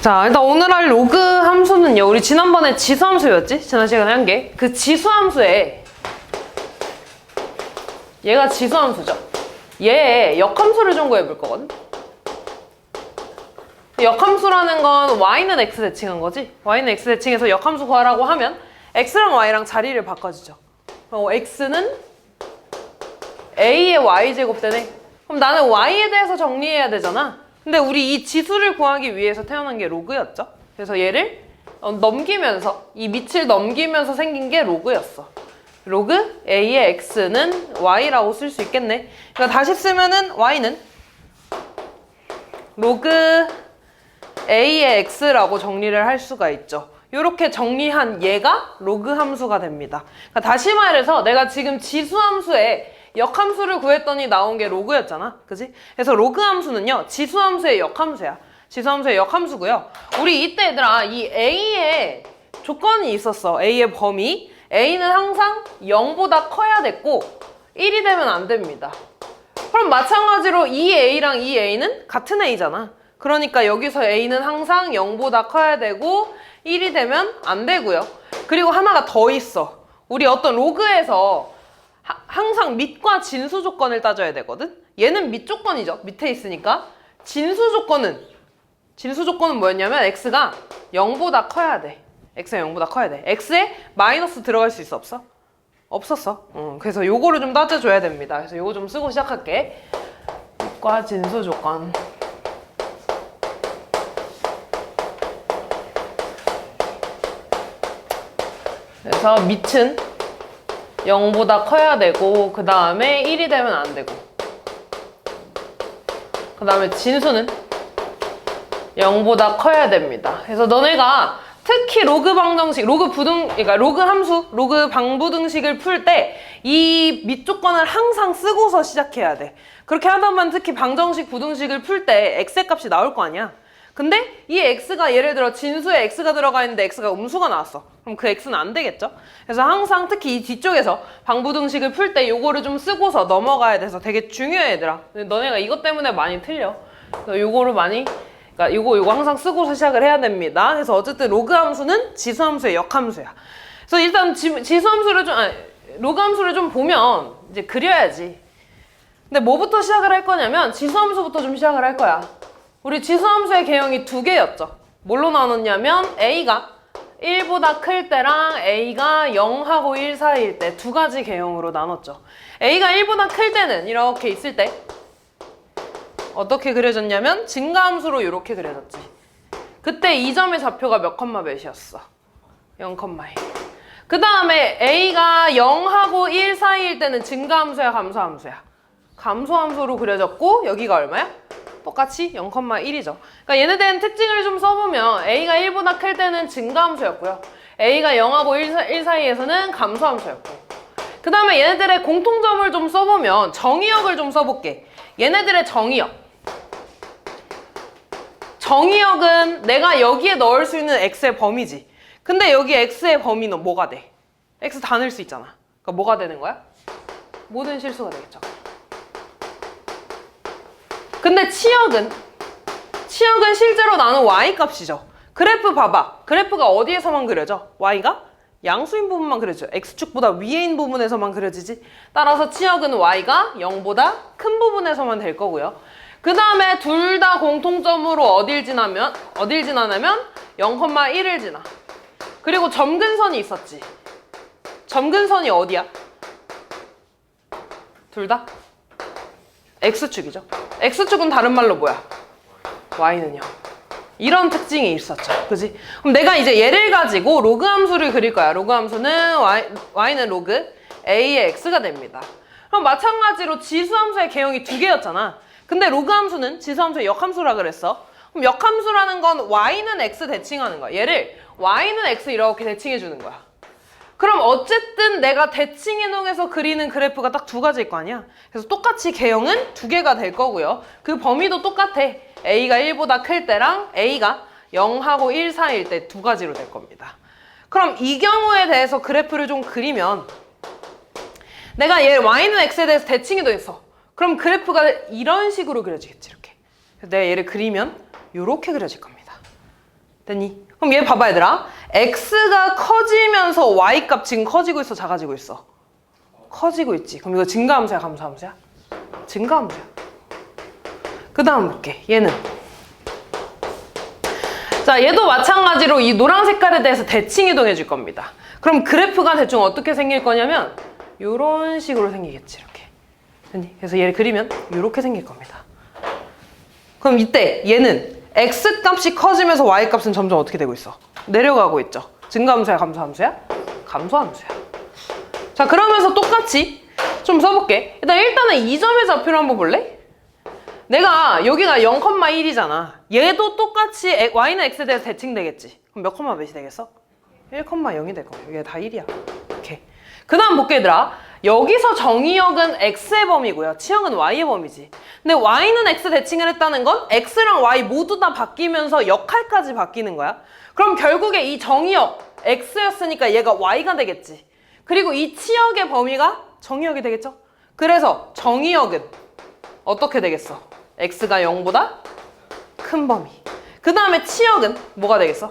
자, 일단 오늘 할 로그 함수는요, 우리 지난번에 지수함수였지? 지난 시간에 한 게. 그 지수함수에 얘가 지수함수죠. 얘의 역함수를 좀 구해볼 거거든? 역함수라는 건 y는 x 대칭한 거지? y는 x 대칭해서 역함수 구하라고 하면 x랑 y랑 자리를 바꿔주죠. x는 a의 y제곱 되네. 그럼 나는 y에 대해서 정리해야 되잖아. 근데 우리 이 지수를 구하기 위해서 태어난 게 로그였죠. 그래서 얘를 넘기면서, 이 밑을 넘기면서 생긴 게 로그였어. 로그 a의 x는 y라고 쓸 수 있겠네. 그러니까 다시 쓰면은 y는 로그 a의 x라고 정리를 할 수가 있죠. 이렇게 정리한 얘가 로그 함수가 됩니다. 그러니까 다시 말해서 내가 지금 지수 함수에 역함수를 구했더니 나온 게 로그였잖아. 그지? 그래서 로그 함수는요, 지수 함수의 역함수야. 지수 함수의 역함수고요. 우리 이때 얘들아, 이 a의 조건이 있었어. a의 범위. a는 항상 0보다 커야 됐고 1이 되면 안 됩니다. 그럼 마찬가지로 이 a랑 이 a는 같은 a잖아. 그러니까 여기서 a는 항상 0보다 커야 되고 1이 되면 안 되고요. 그리고 하나가 더 있어. 우리 어떤 로그에서 항상 밑과 진수 조건을 따져야 되거든? 얘는 밑 조건이죠. 밑에 있으니까. 진수 조건은 뭐였냐면 x가 0보다 커야 돼. x가 0보다 커야 돼. x에 마이너스 들어갈 수 있어? 없어? 없었어. 그래서 요거를 좀 따져줘야 됩니다. 그래서 요거 좀 쓰고 시작할게. 밑과 진수 조건. 그래서 밑은 0보다 커야 되고 그 다음에 1이 되면 안 되고 그 다음에 진수는 0보다 커야 됩니다. 그래서 너네가 특히 로그 방정식, 그러니까 로그 함수, 로그 방부등식을 풀 때 이 밑 조건을 항상 쓰고서 시작해야 돼. 그렇게 하다만 특히 방정식, 부등식을 풀 때 x의 값이 나올 거 아니야. 근데 이 x가 예를 들어 진수에 x가 들어가 있는데 x가 음수가 나왔어. 그럼 그 x는 안 되겠죠? 그래서 항상 특히 이 뒤쪽에서 방부등식을 풀 때 요거를 좀 쓰고서 넘어가야 돼서 되게 중요해, 얘들아. 근데 너네가 이것 때문에 많이 틀려. 그래서 요거를 그러니까 요거 항상 쓰고서 시작을 해야 됩니다. 그래서 어쨌든 로그 함수는 지수 함수의 역함수야. 그래서 일단 로그 함수를 좀 보면 이제 그려야지. 근데 뭐부터 시작을 할 거냐면 지수 함수부터 좀 시작을 할 거야. 우리 지수 함수의 개형이 두 개였죠. 뭘로 나눴냐면 a가 1보다 클 때랑 a가 0하고 1 사이일 때 두 가지 개형으로 나눴죠. a가 1보다 클 때는 이렇게 있을 때 어떻게 그려졌냐면 증가함수로 이렇게 그려졌지. 그때 이 점의 좌표가 몇 컴마 몇이었어? 0,1. 그 다음에 a가 0하고 1 사이일 때는 증가함수야, 감소함수야? 감소함수로 그려졌고 여기가 얼마야? 똑같이 0,1이죠. 그러니까 얘네들은 특징을 좀 써보면 a가 1보다 클 때는 증가함수였고요. a가 0하고 1 사이에서는 감소함수였고. 그 다음에 얘네들의 공통점을 좀 써보면 정의역을 좀 써볼게. 얘네들의 정의역은 내가 여기에 넣을 수 있는 x의 범위지. 근데 여기 x의 범위는 뭐가 돼? x 다 넣을 수 있잖아. 그러니까 뭐가 되는 거야? 모든 실수가 되겠죠. 근데 치역은 실제로 나는 y값이죠. 그래프 봐봐. 그래프가 어디에서만 그려져? y가 양수인 부분만 그려져. x축보다 위에 있는 부분에서만 그려지지. 따라서 치역은 y가 0보다 큰 부분에서만 될 거고요. 그 다음에 둘 다 공통점으로 어딜 지나냐면 0,1을 지나. 그리고 점근선이 있었지. 점근선이 어디야? 둘 다? x축이죠. x축은 da른 말로 뭐야? y는요. 이런 특징이 있었죠. 그지? 그럼 내가 이제 얘를 가지고 로그 함수를 그릴 거야. 로그 함수는 y는 로그 a의 x가 됩니다. 그럼 마찬가지로 지수 함수의 개형이 두 개였잖아. 근데 로그 함수는 지수 함수의 역함수라 그랬어. 그럼 역함수라는 건 y는 x 대칭하는 거야. 얘를 y는 x 이렇게 대칭해 주는 거야. 그럼 어쨌든 내가 대칭 이동해서 그리는 그래프가 딱 두 가지일 거 아니야? 그래서 똑같이 개형은 두 개가 될 거고요. 그 범위도 똑같아. a가 1보다 클 때랑 a가 0하고 1 사이일 때 두 가지로 될 겁니다. 그럼 이 경우에 대해서 그래프를 좀 그리면 내가 얘 y는 x에 대해서 대칭 이동했어. 그럼 그래프가 이런 식으로 그려지겠지, 이렇게. 그래서 내가 얘를 그리면 이렇게 그려질 겁니다. 됐니? 그럼 얘 봐봐 얘들아. x가 커지면서 y값 지금 커지고 있어 작아지고 있어? 커지고 있지. 그럼 이거 증가함수야 감소함수야? 증가함수야. 그 다음 볼게. 얘는 자 얘도 마찬가지로 이 노란 색깔에 대해서 대칭 이동해 줄 겁니다. 그럼 그래프가 대충 어떻게 생길 거냐면 요런 식으로 생기겠지. 이렇게. 됐니? 그래서 얘를 그리면 요렇게 생길 겁니다. 그럼 이때 얘는 x 값이 커지면서 y 값은 점점 어떻게 되고 있어? 내려가고 있죠. 증가함수야 감소함수야? 감소함수야. 자 그러면서 똑같이 좀 써볼게. 일단은 이 점의 좌표를 한번 볼래? 내가 여기가 0,1이잖아. 얘도 똑같이 y는 x에 대해서 대칭되겠지. 그럼 몇 컴마 몇이 되겠어? 1,0이 될 거야. 이게 다 1이야. 오케이. 그 다음 볼게 얘들아. 여기서 정의역은 x의 범위고요. 치역은 y의 범위지. 근데 y는 x 대칭을 했다는 건 x랑 y 모두 다 바뀌면서 역할까지 바뀌는 거야. 그럼 결국에 이 정의역 x였으니까 얘가 y가 되겠지. 그리고 이 치역의 범위가 정의역이 되겠죠? 그래서 정의역은 어떻게 되겠어? x가 0보다 큰 범위. 그 다음에 치역은 뭐가 되겠어?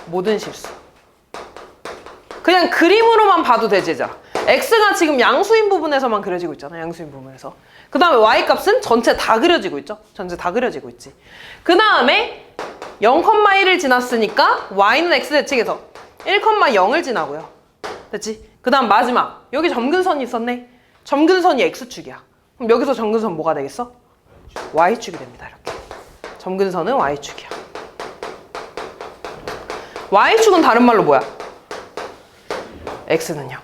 모든 실수. 그냥 그림으로만 봐도 되지 얘들아. x가 지금 양수인 부분에서만 그려지고 있잖아. 양수인 부분에서. 그 다음에 y값은 전체 다 그려지고 있죠. 전체 다 그려지고 있지. 그 다음에 0,1을 지났으니까 y는 x 대칭에서 1,0을 지나고요. 됐지? 그 다음 마지막. 여기 점근선이 있었네. 점근선이 x축이야. 그럼 여기서 점근선 뭐가 되겠어? y축이 됩니다. 이렇게. 점근선은 y축이야. y축은 다른 말로 뭐야? x는요.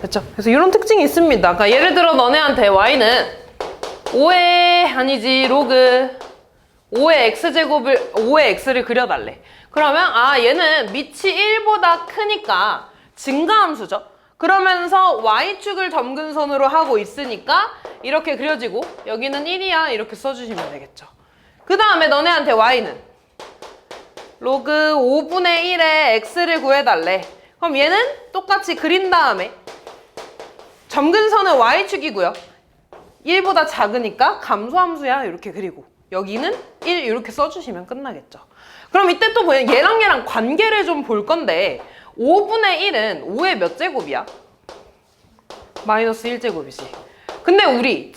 됐죠? 그래서 이런 특징이 있습니다. 그러니까 예를 들어 너네한테 y는 5의 아니지 로그 5의 x제곱을 5의 x를 그려달래. 그러면 얘는 밑이 1보다 크니까 증가함수죠. 그러면서 y축을 점근선으로 하고 있으니까 이렇게 그려지고 여기는 1이야 이렇게 써주시면 되겠죠. 그 다음에 너네한테 y는 로그 5분의 1의 x를 구해달래. 그럼 얘는 똑같이 그린 다음에 점근선은 y축이고요. 1보다 작으니까 감소함수야 이렇게 그리고 여기는 1 이렇게 써주시면 끝나겠죠. 그럼 이때 또 보면 얘랑 관계를 좀 볼 건데 5분의 1은 5의 몇 제곱이야? 마이너스 1제곱이지. 근데 우리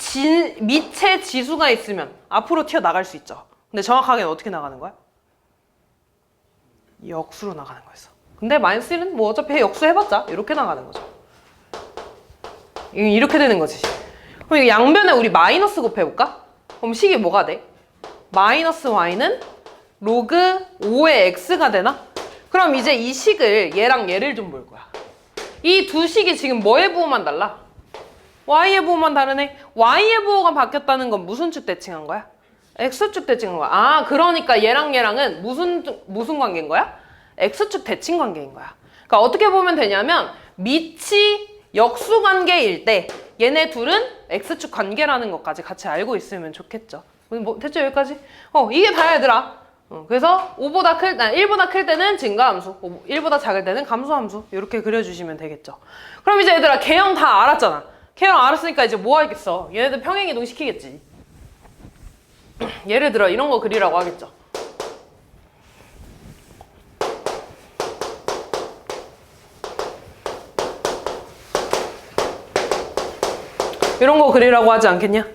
밑에 지수가 있으면 앞으로 튀어나갈 수 있죠. 근데 정확하게는 어떻게 나가는 거야? 역수로 나가는 거였어. 근데 마이너스 1은 뭐 어차피 역수 해봤자 이렇게 나가는 거죠. 이렇게 되는 거지. 그럼 양변에 우리 마이너스 곱해볼까? 그럼 식이 뭐가 돼? 마이너스 y는 로그 5의 x가 되나? 그럼 이제 이 식을 얘랑 얘를 좀 볼 거야. 이 두 식이 지금 뭐의 부호만 달라? y의 부호만 다르네. y의 부호가 바뀌었다는 건 무슨 축 대칭한 거야? x축 대칭한 거야. 그러니까 얘랑은 무슨 관계인 거야? x축 대칭 관계인 거야. 그러니까 어떻게 보면 되냐면 밑이 역수 관계일 때 얘네 둘은 x축 관계라는 것까지 같이 알고 있으면 좋겠죠. 뭐 대체 여기까지? 이게 다야 얘들아. 그래서 1보다 클 때는 증가함수, 1보다 작을 때는 감소함수 이렇게 그려주시면 되겠죠. 그럼 이제 얘들아 개형 다 알았잖아. 개형 알았으니까 이제 뭐 하겠어? 얘네들 평행이동 시키겠지. 예를 들어 이런 거 그리라고 하겠죠. 이런 거 그리라고 하지 않겠냐?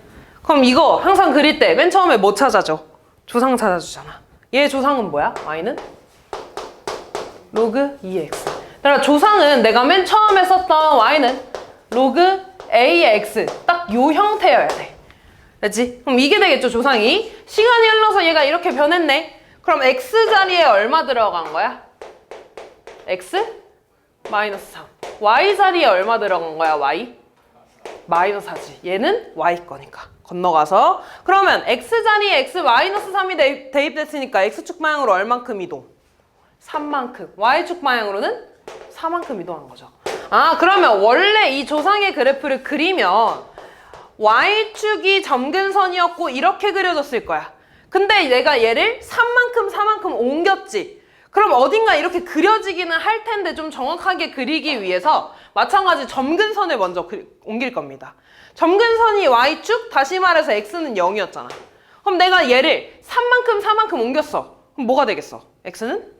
그럼 이거 항상 그릴 때 맨 처음에 뭐 찾아줘? 조상 찾아주잖아. 얘 조상은 뭐야? y는? 로그 2x. 그러니까 조상은 내가 맨 처음에 썼던 y는 로그 ax. 딱 요 형태여야 돼. 됐지? 그럼 이게 되겠죠, 조상이. 시간이 흘러서 얘가 이렇게 변했네. 그럼 x 자리에 얼마 들어간 거야? x? 마이너스 3. y 자리에 얼마 들어간 거야, y? 마이너스 4지. 얘는 y 거니까. 건너가서 그러면 x 자리에 x 마이너스 3이 대입됐으니까 x축 방향으로 얼만큼 이동? 3만큼. y축 방향으로는 4만큼 이동한 거죠. 그러면 원래 이 조상의 그래프를 그리면 y축이 점근선이었고 이렇게 그려졌을 거야. 근데 내가 얘를 3만큼 4만큼 옮겼지. 그럼 어딘가 이렇게 그려지기는 할 텐데 좀 정확하게 그리기 위해서 마찬가지 점근선을 먼저 옮길 겁니다. 점근선이 y축, 다시 말해서 x는 0이었잖아. 그럼 내가 얘를 3만큼 4만큼 옮겼어. 그럼 뭐가 되겠어? x는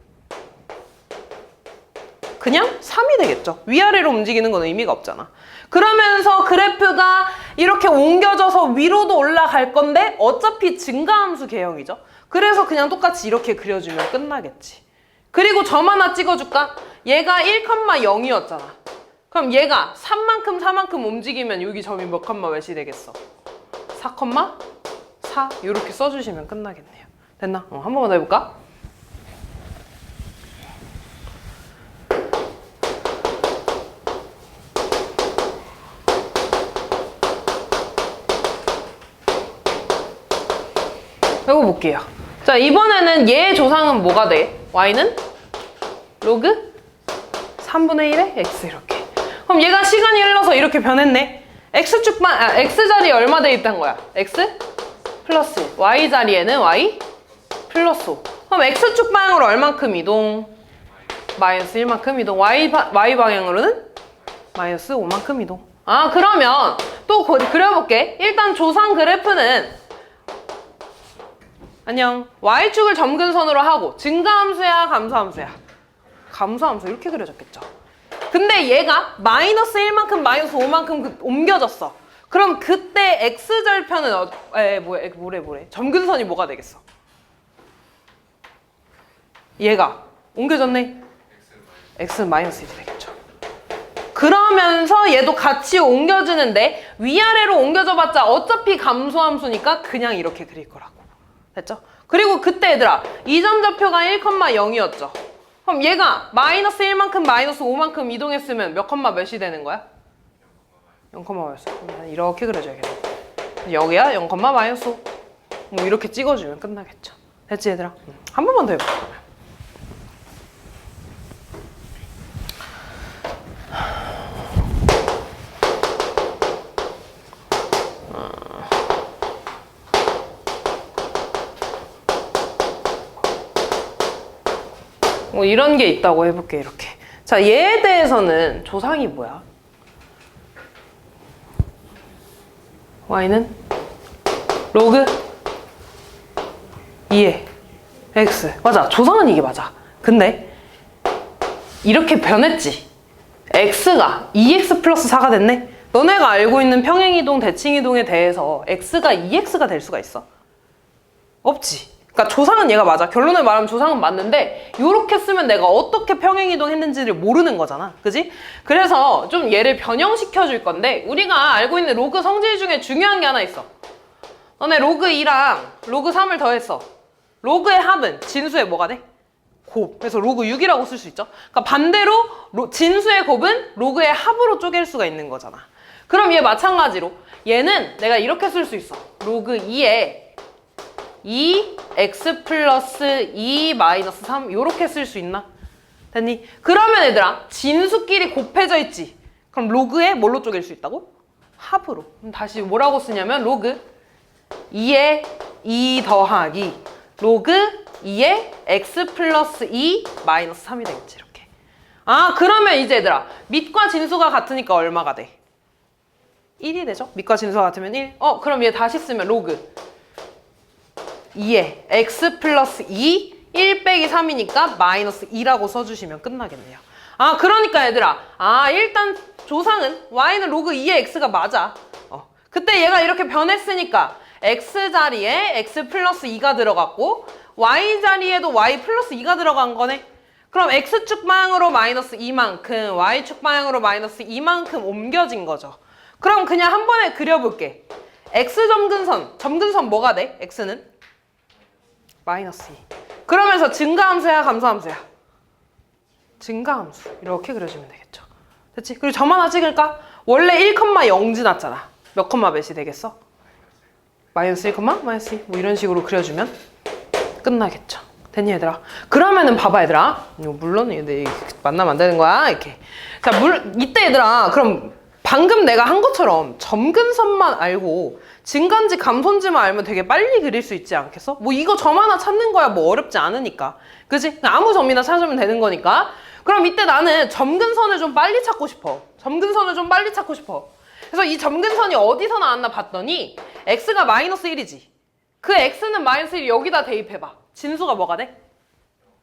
그냥 3이 되겠죠. 위아래로 움직이는 건 의미가 없잖아. 그러면서 그래프가 이렇게 옮겨져서 위로도 올라갈 건데 어차피 증가함수 개형이죠. 그래서 그냥 똑같이 이렇게 그려주면 끝나겠지. 그리고 점 하나 찍어줄까? 얘가 1,0였잖아. 그럼 얘가 3만큼 4만큼 움직이면 여기 점이 몇 컴마 몇이 되겠어? 4,4 이렇게 써주시면 끝나겠네요. 됐나? 한 번만 더 해볼까? 이거 볼게요. 자, 이번에는 얘의 조상은 뭐가 돼? y는 로그 3분의 1의 x 이렇게. 그럼 얘가 시간이 흘러서 이렇게 변했네. x 자리에 얼마 돼 있단 거야? x 플러스 1. y 자리에는 y 플러스 5. 그럼 x축 방향으로 얼만큼 이동? 마이너스 1만큼 이동. y 방향으로는 마이너스 5만큼 이동. 아, 그러면 또 그려볼게. 일단 조상 그래프는 안녕. y축을 점근선으로 하고 증가함수야 감소함수야? 감소함수 이렇게 그려졌겠죠. 근데 얘가 마이너스 1만큼 마이너스 5만큼 옮겨졌어. 그럼 그때 x절편은 뭐래 점근선이 뭐가 되겠어? 얘가 옮겨졌네. x는 마이너스 1이 되겠죠. 그러면서 얘도 같이 옮겨지는데 위아래로 옮겨져 봤자 어차피 감소함수니까 그냥 이렇게 그릴 거라고. 됐죠? 그리고 그때 얘들아 이 점 좌표가 1,0였죠. 그럼 얘가 마이너스 1만큼 마이너스 5만큼 이동했으면 몇 컴마 몇이 되는 거야? 0, 몇이었어. 이렇게 그려줘야겠네. 여기야 0, 마이너스 5. 뭐 이렇게 찍어주면 끝나겠죠. 됐지 얘들아? 한 번만 더 해볼까? 뭐 이런 게 있다고 해볼게. 이렇게. 자, 얘에 대해서는 조상이 뭐야? y는 로그 2의 x. 맞아. 조상은 이게 맞아. 근데 이렇게 변했지. x가 2x 플러스 4가 됐네. 너네가 알고 있는 평행이동, 대칭이동에 대해서 x가 2x가 될 수가 있어? 없지. 그러니까 조상은 얘가 맞아. 결론을 말하면 조상은 맞는데 이렇게 쓰면 내가 어떻게 평행이동 했는지를 모르는 거잖아. 그지? 그래서 좀 얘를 변형시켜 줄 건데 우리가 알고 있는 로그 성질 중에 중요한 게 하나 있어. 너네 로그 2랑 로그 3을 더했어. 로그의 합은 진수의 뭐가 돼? 곱. 그래서 로그 6이라고 쓸 수 있죠. 그러니까 반대로 진수의 곱은 로그의 합으로 쪼갤 수가 있는 거잖아. 그럼 얘 마찬가지로 얘는 내가 이렇게 쓸 수 있어. 로그 2에 2x 플러스 2 마이너스 3 이렇게 쓸 수 있나? 됐니? 그러면 얘들아 진수끼리 곱해져 있지. 그럼 로그에 뭘로 쪼갤 수 있다고? 합으로. 그럼 다시 뭐라고 쓰냐면 로그 2에 2 더하기 로그 2에 x 플러스 2 마이너스 3이 되겠지. 이렇게. 아, 그러면 이제 얘들아 밑과 진수가 같으니까 얼마가 돼? 1이 되죠? 밑과 진수가 같으면 1. 그럼 얘 다시 쓰면 로그 2에 x 플러스 2 1 빼기 3이니까 마이너스 2라고 써주시면 끝나겠네요. 아, 그러니까 얘들아 일단 조상은 y는 로그 2의 x가 맞아. 그때 얘가 이렇게 변했으니까 x 자리에 x 플러스 2가 들어갔고 y 자리에도 y 플러스 2가 들어간 거네. 그럼 x축 방향으로 마이너스 2만큼 y축 방향으로 마이너스 2만큼 옮겨진 거죠. 그럼 그냥 한 번에 그려볼게. x 점근선 뭐가 돼? x는? 마이너스 2. 그러면서 증가함수야 감소함수야? 증가함수. 이렇게 그려주면 되겠죠. 됐지? 그리고 점 하나 찍을까? 원래 1,0 지났잖아. 몇 컴마 몇이 되겠어? 마이너스 1, 마이너스 2. 뭐 이런 식으로 그려주면 끝나겠죠. 됐니 얘들아? 그러면은 봐봐 얘들아. 물론 얘들 만나면 안 되는 거야. 이렇게. 자, 이때 얘들아 그럼 방금 내가 한 것처럼 점근선만 알고 증가인지 감소인지만 알면 되게 빨리 그릴 수 있지 않겠어? 뭐 이거 점 하나 찾는 거야 뭐 어렵지 않으니까. 그치? 아무 점이나 찾으면 되는 거니까. 그럼 이때 나는 점근선을 좀 빨리 찾고 싶어. 그래서 이 점근선이 어디서 나왔나 봤더니 x가 마이너스 1이지. 그 x는 마이너스 1 여기다 대입해봐. 진수가 뭐가 돼?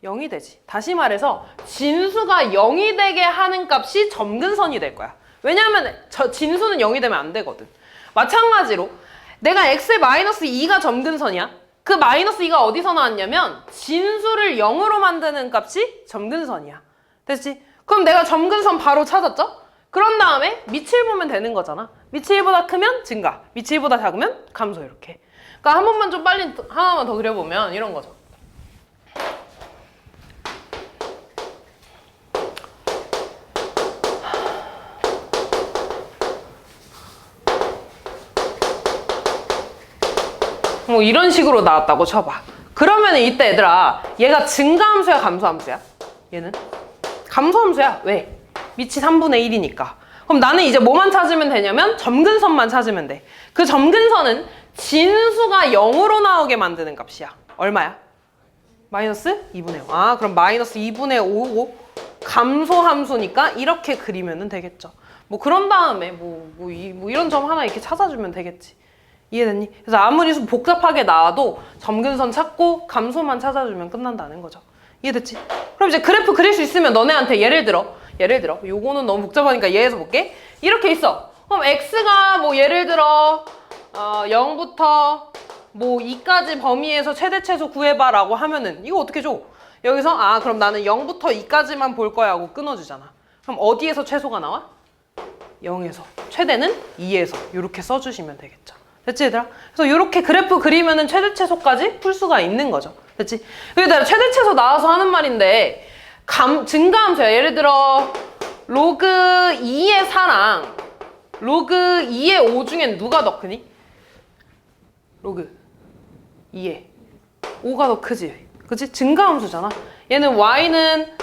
0이 되지. 다시 말해서 진수가 0이 되게 하는 값이 점근선이 될 거야. 왜냐하면 진수는 0이 되면 안 되거든. 마찬가지로 내가 x의 마이너스 2가 점근선이야. 그 마이너스 2가 어디서 나왔냐면 진수를 0으로 만드는 값이 점근선이야. 됐지? 그럼 내가 점근선 바로 찾았죠? 그런 다음에 밑이 1 보면 되는 거잖아. 밑이 1보다 크면 증가, 밑이 1보다 작으면 감소 이렇게. 그러니까 한 번만 좀 빨리 하나만 더 그려보면 이런 거죠. 뭐 이런 식으로 나왔다고 쳐봐. 그러면 이때 얘들아 얘가 증가함수야 감소함수야? 얘는 감소함수야. 왜? 밑이 3분의 1이니까. 그럼 나는 이제 뭐만 찾으면 되냐면 점근선만 찾으면 돼. 그 점근선은 진수가 0으로 나오게 만드는 값이야. 얼마야? 마이너스 2분의 5. 아 그럼 마이너스 2분의 5고 감소함수니까 이렇게 그리면 되겠죠. 뭐 그런 다음에 뭐 이런 점 하나 이렇게 찾아주면 되겠지. 이해됐니? 그래서 아무리 복잡하게 나와도 점근선 찾고 감소만 찾아주면 끝난다는 거죠. 이해됐지? 그럼 이제 그래프 그릴 수 있으면 너네한테 예를 들어 요거는 너무 복잡하니까 예에서 볼게. 이렇게 있어. 그럼 x가 뭐 예를 들어 0부터 뭐 2까지 범위에서 최대 최소 구해봐 라고 하면은 이거 어떻게 줘? 여기서 그럼 나는 0부터 2까지만 볼 거야 하고 끊어주잖아. 그럼 어디에서 최소가 나와? 0에서. 최대는 2에서. 이렇게 써주시면 되겠죠. 됐지 얘들아? 그래서 이렇게 그래프 그리면은 최대 최소까지 풀 수가 있는 거죠. 됐지? 그래서 최대 최소 나와서 하는 말인데 증가함수야. 예를 들어 로그 2의 4랑 로그 2의 5 중엔 누가 더 크니? 로그 2의 5가 더 크지. 그치? 증가함수잖아. 얘는 y는